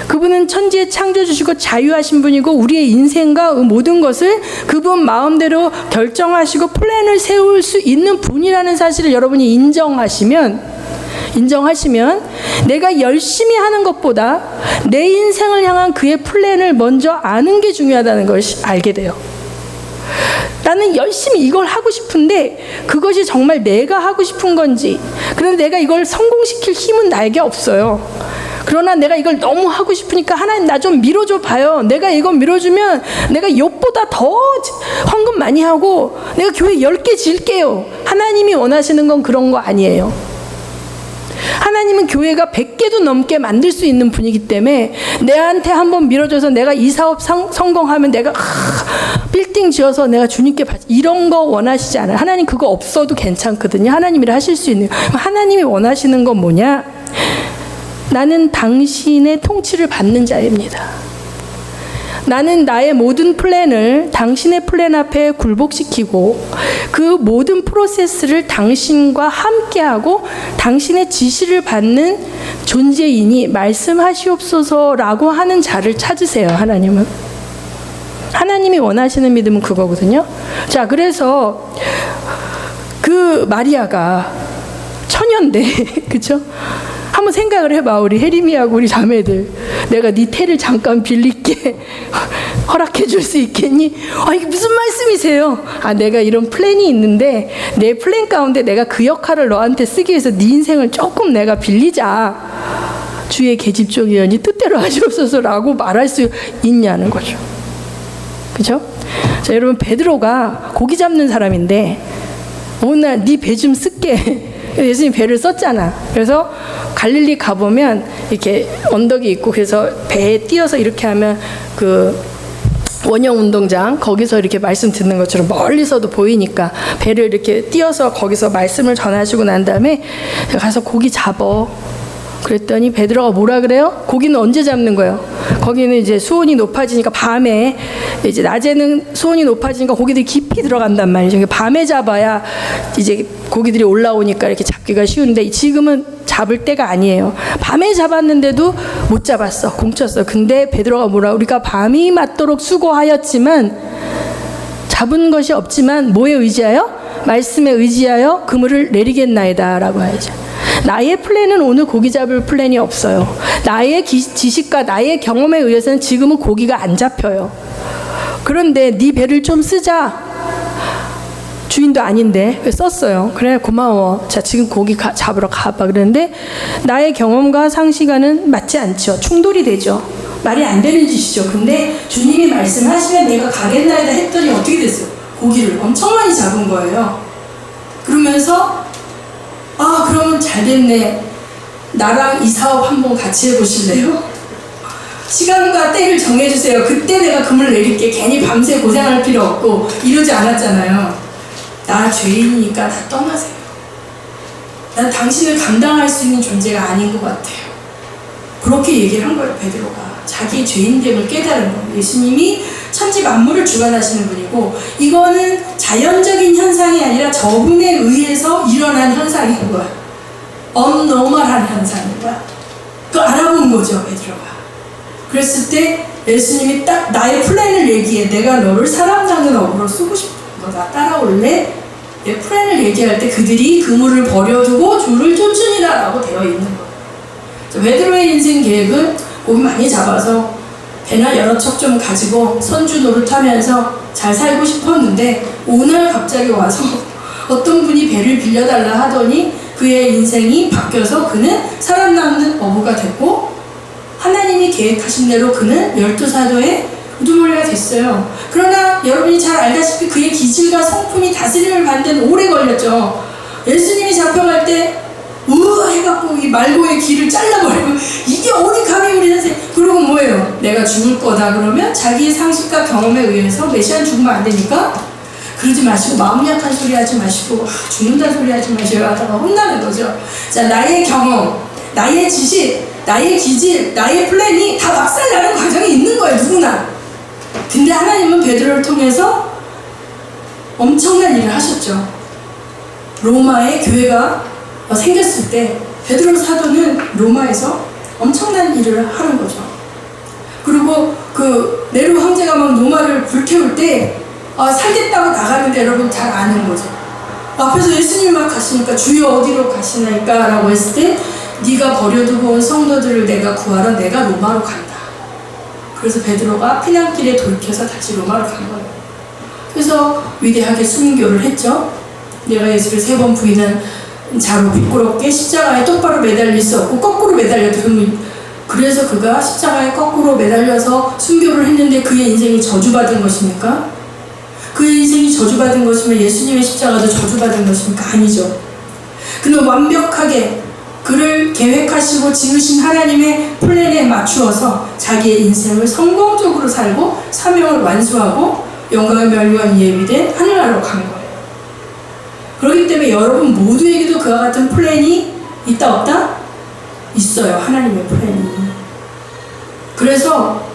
그분은 천지에 창조주시고 자유하신 분이고 우리의 인생과 모든 것을 그분 마음대로 결정하시고 플랜을 세울 수 있는 분이라는 사실을 여러분이 인정하시면 내가 열심히 하는 것보다 내 인생을 향한 그의 플랜을 먼저 아는 게 중요하다는 걸 알게 돼요. 나는 열심히 이걸 하고 싶은데 그것이 정말 내가 하고 싶은 건지, 그런데 내가 이걸 성공시킬 힘은 나에게 없어요. 그러나 내가 이걸 너무 하고 싶으니까 하나님 나 좀 밀어줘 봐요. 내가 이거 밀어주면 내가 욕보다 더 헌금 많이 하고 내가 교회 10개 질게요. 하나님이 원하시는 건 그런 거 아니에요. 하나님은 교회가 100개도 넘게 만들 수 있는 분이기 때문에 내한테 한번 밀어줘서 내가 이 사업 성공하면 내가 빌딩 지어서 내가 주님께 이런 거 원하시지 않아요. 하나님 그거 없어도 괜찮거든요. 하나님이라 하실 수 있는. 하나님이 원하시는 건 뭐냐? 나는 당신의 통치를 받는 자입니다. 나는 나의 모든 플랜을 당신의 플랜 앞에 굴복시키고 그 모든 프로세스를 당신과 함께하고 당신의 지시를 받는 존재이니 말씀하시옵소서라고 하는 자를 찾으세요. 하나님이 원하시는 믿음은 그거거든요. 자, 그래서 그 마리아가 처녀인데 그쵸? 한번 생각을 해봐. 우리 혜림이하고 우리 자매들, 내가 네 태를 잠깐 빌릴게 허락해 줄 수 있겠니? 이게 무슨 말씀이세요? 내가 이런 플랜이 있는데 내 플랜 가운데 내가 그 역할을 너한테 쓰기 위해서 네 인생을 조금 내가 빌리자. 주의 계집종이여니 뜻대로 하시옵소서라고 말할 수 있냐는 거죠. 그죠? 자, 여러분, 베드로가 고기 잡는 사람인데 어느 날 네 배 좀 쓸게. 예수님 배를 썼잖아. 그래서 갈릴리 가보면 이렇게 언덕이 있고, 그래서 배에 띄어서 이렇게 하면 그 원형 운동장 거기서 이렇게 말씀 듣는 것처럼 멀리서도 보이니까 배를 이렇게 띄어서 거기서 말씀을 전하시고 난 다음에 가서 고기 잡어. 그랬더니 베드로가 뭐라 그래요? 고기는 언제 잡는 거예요? 거기는 이제 수온이 높아지니까 밤에, 이제 낮에는 수온이 높아지니까 고기들이 깊이 들어간단 말이죠. 밤에 잡아야 이제 고기들이 올라오니까 이렇게 잡기가 쉬운데 지금은 잡을 때가 아니에요. 밤에 잡았는데도 못 잡았어. 공쳤어. 근데 베드로가 뭐라, 우리가 밤이 맞도록 수고하였지만 잡은 것이 없지만 뭐에 의지하여? 말씀에 의지하여 그물을 내리겠나이다 라고 하죠. 나의 플랜은 오늘 고기 잡을 플랜이 없어요. 나의 지식과 나의 경험에 의해서는 지금은 고기가 안 잡혀요. 그런데 네 배를 좀 쓰자. 주인도 아닌데 썼어요. 그래, 고마워. 자, 지금 고기 잡으러 가봐. 그랬는데 나의 경험과 상식과는 맞지 않죠. 충돌이 되죠. 말이 안 되는 짓이죠. 근데 주님이 말씀하시면 내가 가겠나이다 했더니 어떻게 됐어요? 고기를 엄청 많이 잡은 거예요. 그러면서 그러면 잘 됐네. 나랑 이 사업 한번 같이 해보실래요? 시간과 때를 정해주세요. 그때 내가 금을 내릴게. 괜히 밤새 고생할 필요 없고 이러지 않았잖아요. 나 죄인이니까 다 떠나세요. 난 당신을 감당할 수 있는 존재가 아닌 것 같아요. 그렇게 얘기를 한 거예요, 베드로가. 자기 죄인됨을 깨달은 거예요. 예수님이 천지 만물을 주관하시는 분이고, 이거는 자연적인 현상이 아니라 저분에 의해서 일어난 현상인 거야. 업노멀한 현상인 거야. 그거 알아본 거죠, 베드로가. 그랬을 때 예수님이 딱 나의 플랜을 얘기해. 내가 너를 사람 잡는 업으로 쓰고 싶은 거다. 따라올래? 내 플랜을 얘기할 때 그들이 그물을 버려두고 주를 쫓으니라 라고 되어 있는 거예요. 베드로의 인생 계획은 고기 많이 잡아서 배나 여러 척 좀 가지고 선주 노릇하면서 잘 살고 싶었는데, 오늘 갑자기 와서 어떤 분이 배를 빌려달라 하더니 그의 인생이 바뀌어서 그는 사람 낳는 어부가 됐고, 하나님이 계획하신 대로 그는 12사도의 우두머리가 됐어요. 그러나 여러분이 잘 알다시피 그의 기질과 성품이 다스림을 받는 데는 오래 걸렸죠. 예수님이 잡혀갈 때 우와 해갖고 이 말고의 귀를 잘라버리고, 이게 어디 감히 우리 선생님. 그리고 뭐예요? 내가 죽을 거다 그러면 자기의 상식과 경험에 의해서 메시아는 죽으면 안 되니까 그러지 마시고, 마음 약한 소리 하지 마시고, 죽는다는 소리 하지 마시고 하다가 혼나는 거죠. 자, 나의 경험, 나의 지식, 나의 기질, 나의 플랜이 다 박살나는 과정이 있는 거예요, 누구나. 근데 하나님은 베드로를 통해서 엄청난 일을 하셨죠. 로마의 교회가 생겼을 때 베드로 사도는 로마에서 엄청난 일을 하는 거죠. 그리고 그 네로 황제가 막 노마를 불태울 때 살겠다고 나가는데 여러분 잘 아는 거죠. 앞에서 예수님이 막 가시니까 주여 어디로 가시나이까 라고 했을 때 네가 버려두고 온 성도들을 내가 구하러 내가 로마로 간다. 그래서 베드로가 피난길에 돌이켜서 다시 로마로 간 거예요. 그래서 위대하게 순교를 했죠. 내가 예수를 3번 부인한 자로 미끄럽게 십자가에 똑바로 매달릴 수 없고 거꾸로 매달려도 그래서 그가 십자가에 거꾸로 매달려서 순교를 했는데 그의 인생이 저주받은 것입니까? 그의 인생이 저주받은 것이면 예수님의 십자가도 저주받은 것입니까? 아니죠. 그는 완벽하게 그를 계획하시고 지으신 하나님의 플랜에 맞추어서 자기의 인생을 성공적으로 살고 사명을 완수하고 영광의 멸류관 위에 위된 하늘나라로 간 거예요. 그렇기 때문에 여러분 모두에게도 그와 같은 플랜이 있다 없다? 있어요. 하나님의 플랜이. 그래서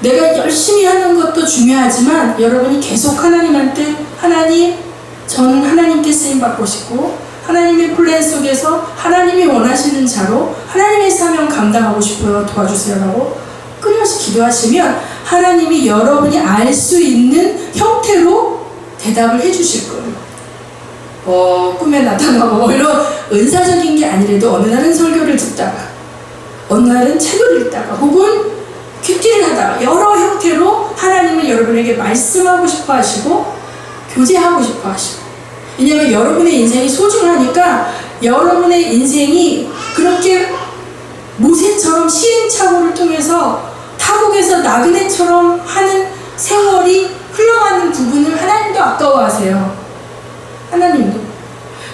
내가 열심히 하는 것도 중요하지만 여러분이 계속 하나님한테 하나님 저는 하나님께 쓰임받고 싶고 하나님의 플랜 속에서 하나님이 원하시는 자로 하나님의 사명 감당하고 싶어요. 도와주세요 라고 끊임없이 기도하시면 하나님이 여러분이 알 수 있는 형태로 대답을 해주실 거예요. 꿈에 나타나고 이런 은사적인 게 아니래도 어느 날은 설교를 듣다가 어느 날은 책을 읽다가 혹은 큐티를 하다가 여러 형태로 하나님은 여러분에게 말씀하고 싶어 하시고 교제하고 싶어 하시고 왜냐하면 여러분의 인생이 소중하니까 여러분의 인생이 그렇게 모세처럼 시행착오를 통해서 타국에서 나그네처럼 하는 세월이 흘러가는 부분을 하나님도 아까워하세요. 하나님도.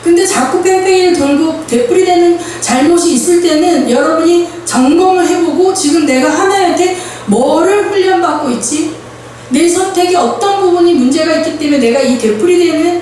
근데 자꾸 뺑뺑이를 돌고 되풀이되는 잘못이 있을 때는 여러분이 점검을 해보고 지금 내가 하나님한테 뭐를 훈련받고 있지? 내 선택에 어떤 부분이 문제가 있기 때문에 내가 이 되풀이되는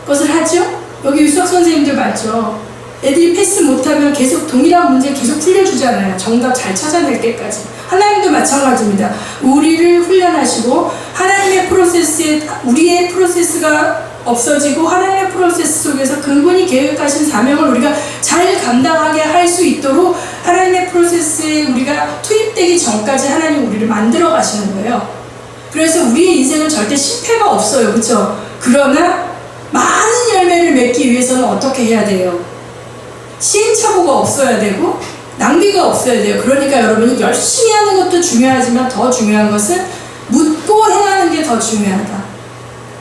것을 하죠? 여기 유석 선생님들 맞죠? 애들이 패스 못하면 계속 동일한 문제 계속 풀려주잖아요. 정답 잘 찾아낼 때까지. 하나님도 마찬가지입니다. 우리를 훈련하시고 하나님의 프로세스에 우리의 프로세스가 없어지고 하나님의 프로세스 속에서 그분이 계획하신 사명을 우리가 잘 감당하게 할 수 있도록 하나님의 프로세스에 우리가 투입되기 전까지 하나님 우리를 만들어 가시는 거예요. 그래서 우리의 인생은 절대 실패가 없어요. 그렇죠? 그러나 많은 열매를 맺기 위해서는 어떻게 해야 돼요? 시행착오가 없어야 되고 낭비가 없어야 돼요. 그러니까 여러분이 열심히 하는 것도 중요하지만 더 중요한 것은 묻고 행하는 게 더 중요하다.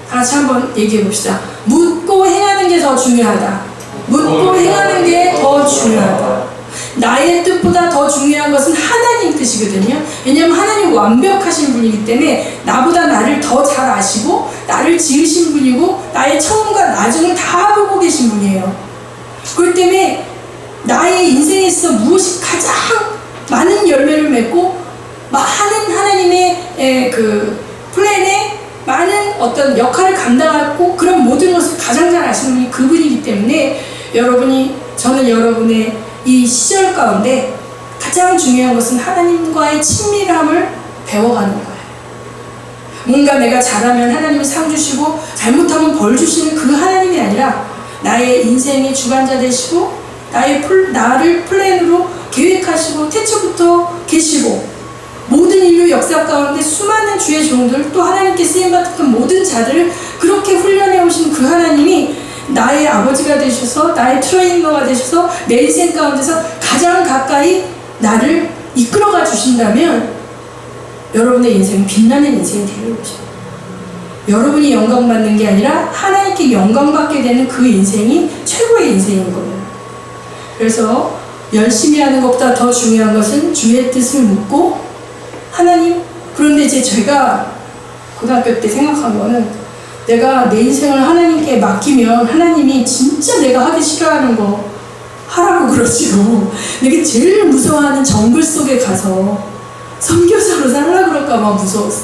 다 같이 한번 얘기해 봅시다. 묻고 행하는 게 더 중요하다. 묻고 행하는 게 더 중요하다. 나의 뜻보다 더 중요한 것은 하나님 뜻이거든요. 왜냐하면 하나님 완벽하신 분이기 때문에 나보다 나를 더 잘 아시고 나를 지으신 분이고 나의 처음과 나중을 다 보고 계신 분이에요. 그렇기 때문에 나의 인생에 있어 무엇이 가장 많은 열매를 맺고 많은 하나님의 그 플랜에 많은 어떤 역할을 감당하고 그런 모든 것을 가장 잘 아시는 분이 그분이기 때문에 저는 여러분의 이 시절 가운데 가장 중요한 것은 하나님과의 친밀함을 배워가는 거예요. 뭔가 내가 잘하면 하나님은 상 주시고 잘못하면 벌 주시는 그 하나님이 아니라 나의 인생의 주관자 되시고 나를 플랜으로 계획하시고 태초부터 계시고 모든 인류 역사 가운데 수많은 주의 종들 또 하나님께 쓰임받은 모든 자들을 그렇게 훈련해 오신 그 하나님이 나의 아버지가 되셔서 나의 트레이너가 되셔서 내 인생 가운데서 가장 가까이 나를 이끌어가 주신다면 여러분의 인생은 빛나는 인생이 되는 거죠. 여러분이 영광받는 게 아니라 하나님께 영광받게 되는 그 인생이 최고의 인생인 거예요. 그래서 열심히 하는 것보다 더 중요한 것은 주의 뜻을 묻고 하나님, 그런데 제가 고등학교 때 생각한 거는 내가 내 인생을 하나님께 맡기면 하나님이 진짜 내가 하기 싫어하는 거 하라고 그러시고 내가 제일 무서워하는 정글 속에 가서 선교사로 살라고 그럴까 봐 무서웠어.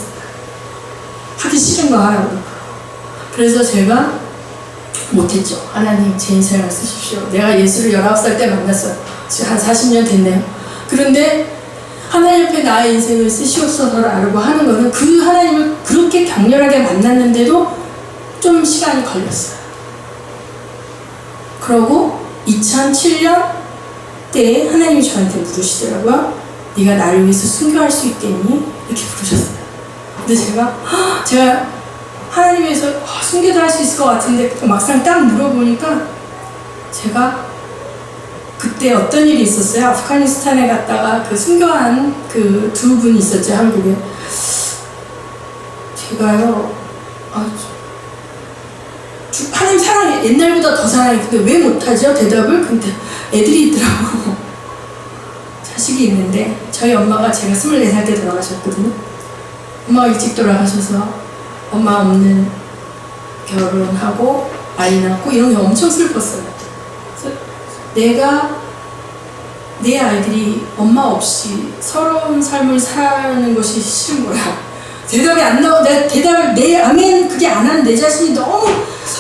하기 싫은 거 하라고. 그래서 제가 못했죠. 하나님 제 인생을 쓰십시오. 내가 예수를 19살 때 만났어요. 지금 한 40년 됐네요. 그런데 하나님 옆에 나의 인생을 쓰시옵소서를 알고 하는 거는 그 하나님을 그렇게 격렬하게 만났는데도 좀 시간이 걸렸어요. 그러고 2007년 때에 하나님이 저한테 물으시더라고요. 네가 나를 위해서 순교할 수 있겠니? 이렇게 부르셨어요. 근데 제가 하나님에서 순교도 할 수 있을 것 같은데 막상 딱 물어보니까 제가 그때 어떤 일이 있었어요. 아프가니스탄에 갔다가 그 순교한 그 두 분이 있었죠, 한국에. 제가요, 하나님 사랑해. 옛날보다 더 사랑해. 근데 왜 못하죠? 대답을? 근데 애들이 있더라고. 자식이 있는데 저희 엄마가 제가 24살 때 돌아가셨거든요. 엄마가 일찍 돌아가셔서 엄마 없는 결혼하고 아이 낳고 이런 게 엄청 슬펐어요. 그래서 내 아이들이 엄마 없이 서러운 삶을 사는 것이 싫은 거야. 대답이 안 나오고 내가 대답을 아멘 그게 안 하는 내 자신이 너무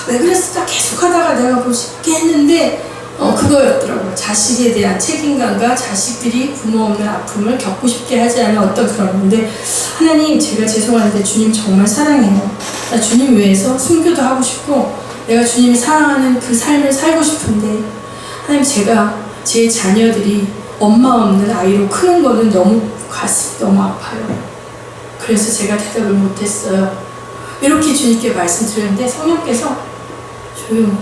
왜 그랬을까 계속 하다가 내가 뭐 쉽게 했는데 그거였더라고요. 자식에 대한 책임감과 자식들이 부모 없는 아픔을 겪고 싶게 하지 않은 어떤 그런 건데 하나님 제가 죄송한데 주님 정말 사랑해요. 나 주님 위해서 순교도 하고 싶고 내가 주님이 사랑하는 그 삶을 살고 싶은데 하나님 제가 제 자녀들이 엄마 없는 아이로 크는 거는 너무 가슴이 너무 아파요. 그래서 제가 대답을 못했어요. 이렇게 주님께 말씀드렸는데 성령께서 조용히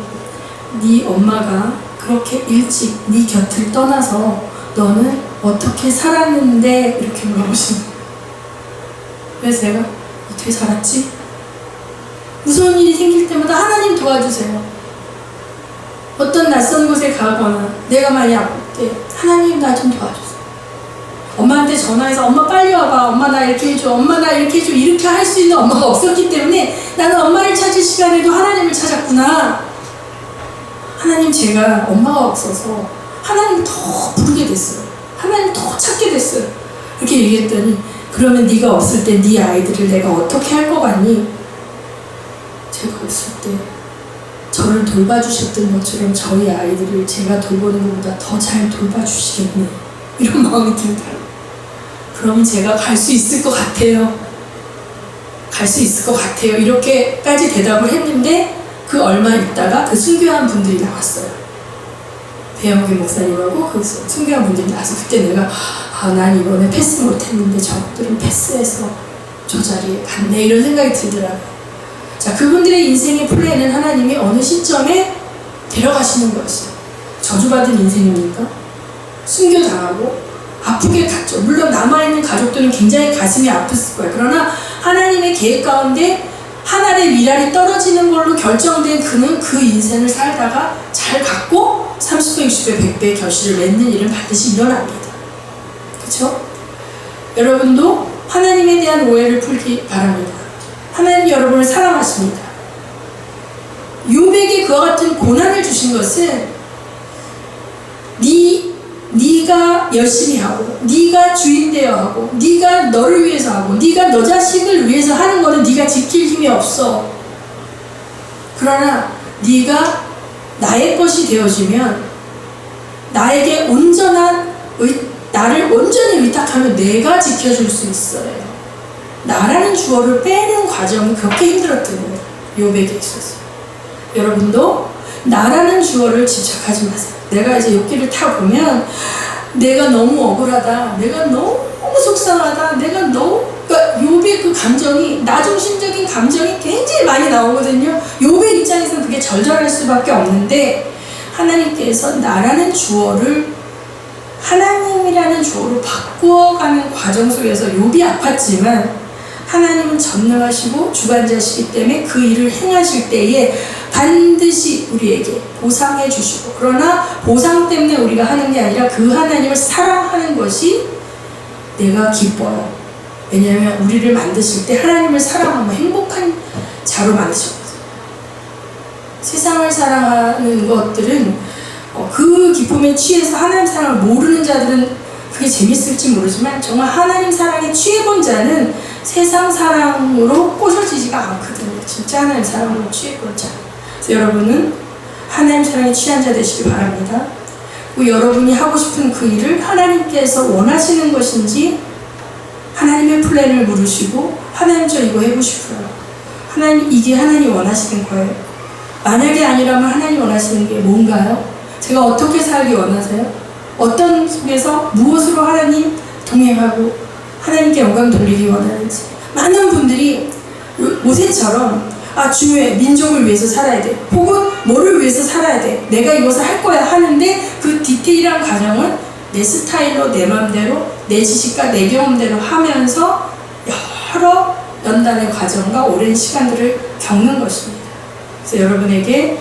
네 엄마가 그렇게 일찍 네 곁을 떠나서 너는 어떻게 살았는데 이렇게 물어보시는 거예요. 그래서 제가 어떻게 살았지? 무서운 일이 생길 때마다 하나님 도와주세요. 어떤 낯선 곳에 가거나 내가 많이 아플 때 하나님 나 좀 도와주세요. 엄마한테 전화해서 엄마 빨리 와봐. 엄마 나 이렇게 해줘. 엄마 나 이렇게 해줘. 이렇게 할 수 있는 엄마가 없었기 때문에 나는 엄마를 찾을 시간에도 하나님을 찾았구나. 하나님 제가 엄마가 없어서 하나님을 더 부르게 됐어요. 하나님을 더 찾게 됐어요. 이렇게 얘기했더니 그러면 네가 없을 때 네 아이들을 내가 어떻게 할 것 같니? 제가 없을 때 저를 돌봐주셨던 것처럼 저희 아이들을 제가 돌보는 것보다 더 잘 돌봐주시겠네. 이런 마음이 들더라고요. 그럼 제가 갈 수 있을 것 같아요. 갈 수 있을 것 같아요. 이렇게까지 대답을 했는데 그 얼마 있다가 그 순교한 분들이 나왔어요. 배영기 목사님하고 그 순교한 분들이 나와서 그때 내가 난 이번에 패스 못했는데 저들은 패스해서 저 자리에 갔네 이런 생각이 들더라고요. 자, 그분들의 인생의 플랜은 하나님이 어느 시점에 데려가시는 거였어요. 저주받은 인생입니까? 순교당하고 아프게 갔죠. 물론 남아있는 가족들은 굉장히 가슴이 아팠을 거예요. 그러나 하나님의 계획 가운데 한 알의 미랄이 떨어지는 걸로 결정된 그는 그 인생을 살다가 잘 갔고 30배, 60배, 100배의 결실을 맺는 일은 반드시 일어납니다. 그렇죠? 여러분도 하나님에 대한 오해를 풀기 바랍니다. 하나님 여러분을 사랑하십니다. 욥에게 그와 같은 고난을 주신 것은 네가 열심히 하고 네가 주인 되어 하고 네가 너를 위해서 하고 네가 너 자식을 위해서 하는 거는 네가 지킬 힘이 없어. 그러나 네가 나의 것이 되어지면 나에게 나를 온전히 의탁하면 내가 지켜줄 수 있어요. 나라는 주어를 빼는 과정이 그렇게 힘들었던 거예요. 욥에게 있어서. 여러분도 나라는 주어를 집착하지 마세요. 내가 이제 욥기를 타보면 내가 너무 억울하다, 내가 너무 속상하다, 그러니까 욥의 그 감정이 나중심적인 감정이 굉장히 많이 나오거든요. 욥의 입장에서는 그게 절절할 수밖에 없는데 하나님께서 나라는 주어를 하나님이라는 주어로 바꾸어가는 과정 속에서 욥이 아팠지만 하나님은 전능하시고 주관자시기 때문에 그 일을 행하실 때에 반드시 우리에게 보상해 주시고, 그러나 보상 때문에 우리가 하는 게 아니라 그 하나님을 사랑하는 것이 내가 기뻐요. 왜냐하면 우리를 만드실 때 하나님을 사랑하면 행복한 자로 만드셨거든요. 세상을 사랑하는 것들은 그 기쁨에 취해서 하나님 사랑을 모르는 자들은 그게 재밌을지 모르지만 정말 하나님 사랑에 취해본 자는 세상 사랑으로 꼬셔지지가 않거든요. 진짜 하나님 사랑으로 취해본 자. 그래서 여러분은 하나님 사랑에 취한 자 되시기 바랍니다. 그리고 여러분이 하고 싶은 그 일을 하나님께서 원하시는 것인지 하나님의 플랜을 물으시고 하나님 저 이거 해보고 싶어요. 하나님 이게 하나님 원하시는 거예요. 만약에 아니라면 하나님 원하시는 게 뭔가요? 제가 어떻게 살기 원하세요? 어떤 속에서 무엇으로 하나님 동행하고 하나님께 영광 돌리기 원하는지. 많은 분들이 모세처럼 주의 민족을 위해서 살아야 돼, 혹은 뭐를 위해서 살아야 돼, 내가 이것을 할 거야 하는데 그 디테일한 과정은 내 스타일로, 내 맘대로, 내 지식과 내 경험대로 하면서 여러 연단의 과정과 오랜 시간들을 겪는 것입니다. 그래서 여러분에게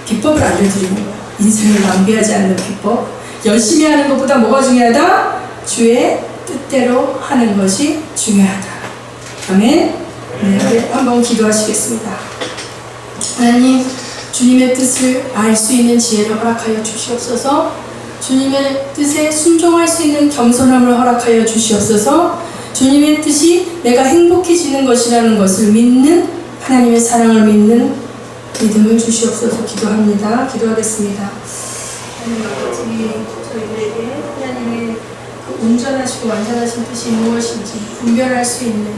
비법을 알려드리는 거예요. 인생을 낭비하지 않는 비법. 열심히 하는 것보다 뭐가 중요하다? 주의 뜻대로 하는 것이 중요하다. 아멘. 네, 한번 기도하시겠습니다. 하나님, 주님의 뜻을 알 수 있는 지혜를 허락하여 주시옵소서. 주님의 뜻에 순종할 수 있는 겸손함을 허락하여 주시옵소서. 주님의 뜻이 내가 행복해지는 것이라는 것을 믿는, 하나님의 사랑을 믿는 믿음을 주시옵소서. 기도합니다. 기도하겠습니다. 하나님 아버지, 저희들에게 하나님의 그 온전하시고 완전하신 뜻이 무엇인지 분별할 수 있는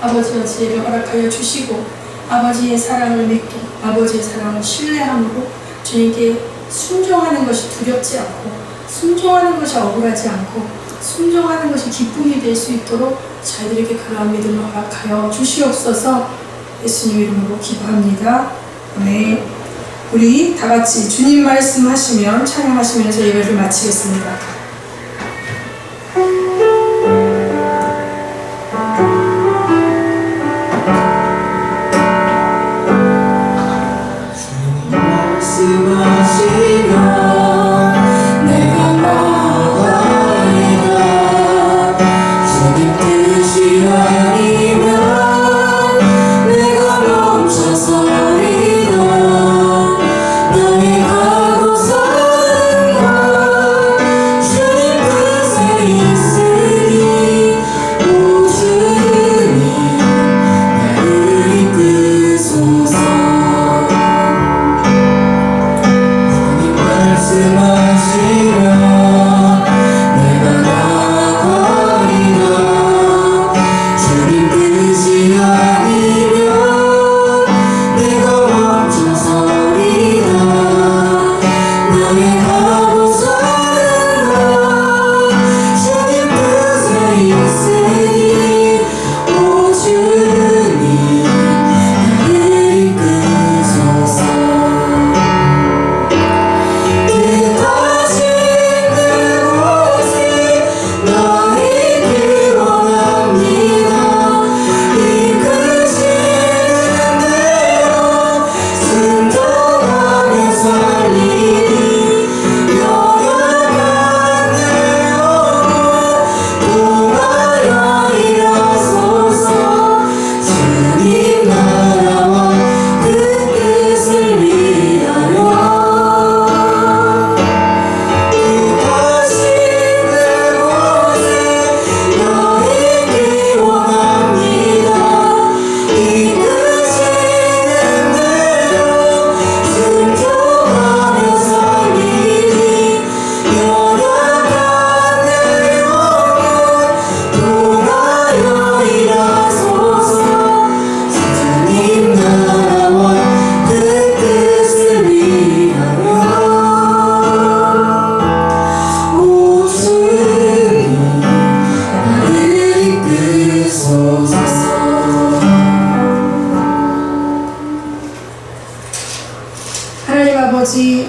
아버지의 지혜를 허락하여 주시고, 아버지의 사랑을 믿고 아버지의 사랑을 신뢰함으로 주님께 순종하는 것이 두렵지 않고, 순종하는 것이 억울하지 않고, 순종하는 것이 기쁨이 될 수 있도록 저희들에게 그러한 믿음을 허락하여 주시옵소서. 예수님 이름으로 기도합니다. 네, 우리 다 같이 주님 말씀하시면 찬양하시면서 예배를 마치겠습니다.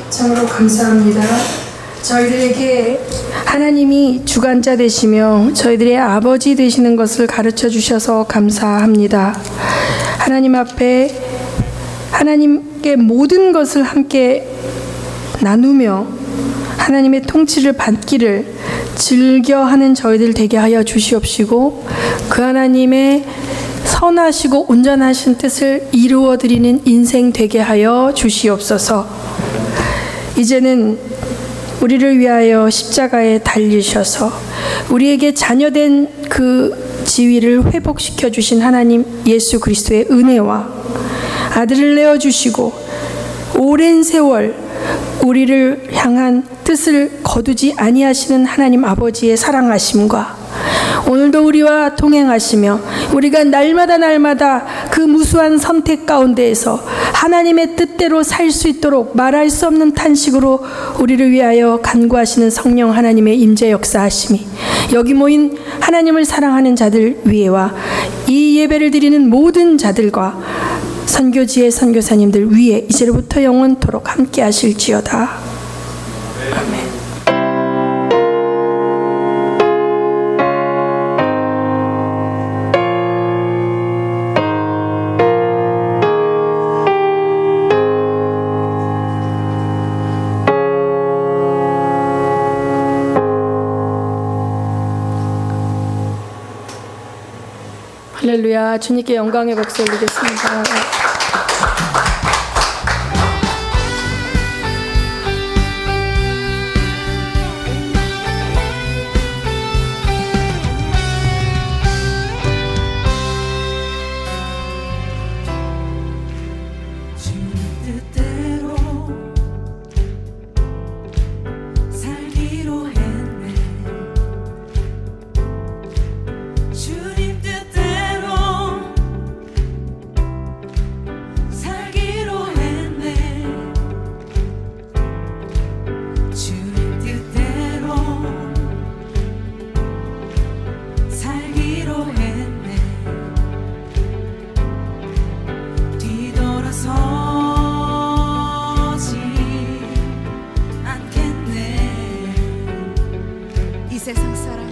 참으로 감사합니다. 저희들에게 하나님이 주관자 되시며 저희들의 아버지 되시는 것을 가르쳐 주셔서 감사합니다. 하나님 앞에 하나님께 모든 것을 함께 나누며 하나님의 통치를 받기를 즐겨하는 저희들 되게 하여 주시옵시고, 그 하나님의 선하시고 온전하신 뜻을 이루어드리는 인생 되게 하여 주시옵소서. 이제는 우리를 위하여 십자가에 달리셔서 우리에게 자녀된 그 지위를 회복시켜 주신 하나님 예수 그리스도의 은혜와 아들을 내어주시고 오랜 세월 우리를 향한 뜻을 거두지 아니하시는 하나님 아버지의 사랑하심과 오늘도 우리와 동행하시며 우리가 날마다 그 무수한 선택 가운데에서 하나님의 뜻대로 살 수 있도록 말할 수 없는 탄식으로 우리를 위하여 간구하시는 성령 하나님의 임재 역사하심이 여기 모인 하나님을 사랑하는 자들 위에와 이 예배를 드리는 모든 자들과 선교지의 선교사님들 위에 이제로부터 영원토록 함께 하실지어다. 아멘. 할렐루야. 주님께 영광의 박수 올리겠습니다. 뜻대로 살기로 했네. 주님 뜻대로 살기로 했네. 주님 뜻대로 살기로 했네. 뒤돌아서지 않겠네. 이 세상 사람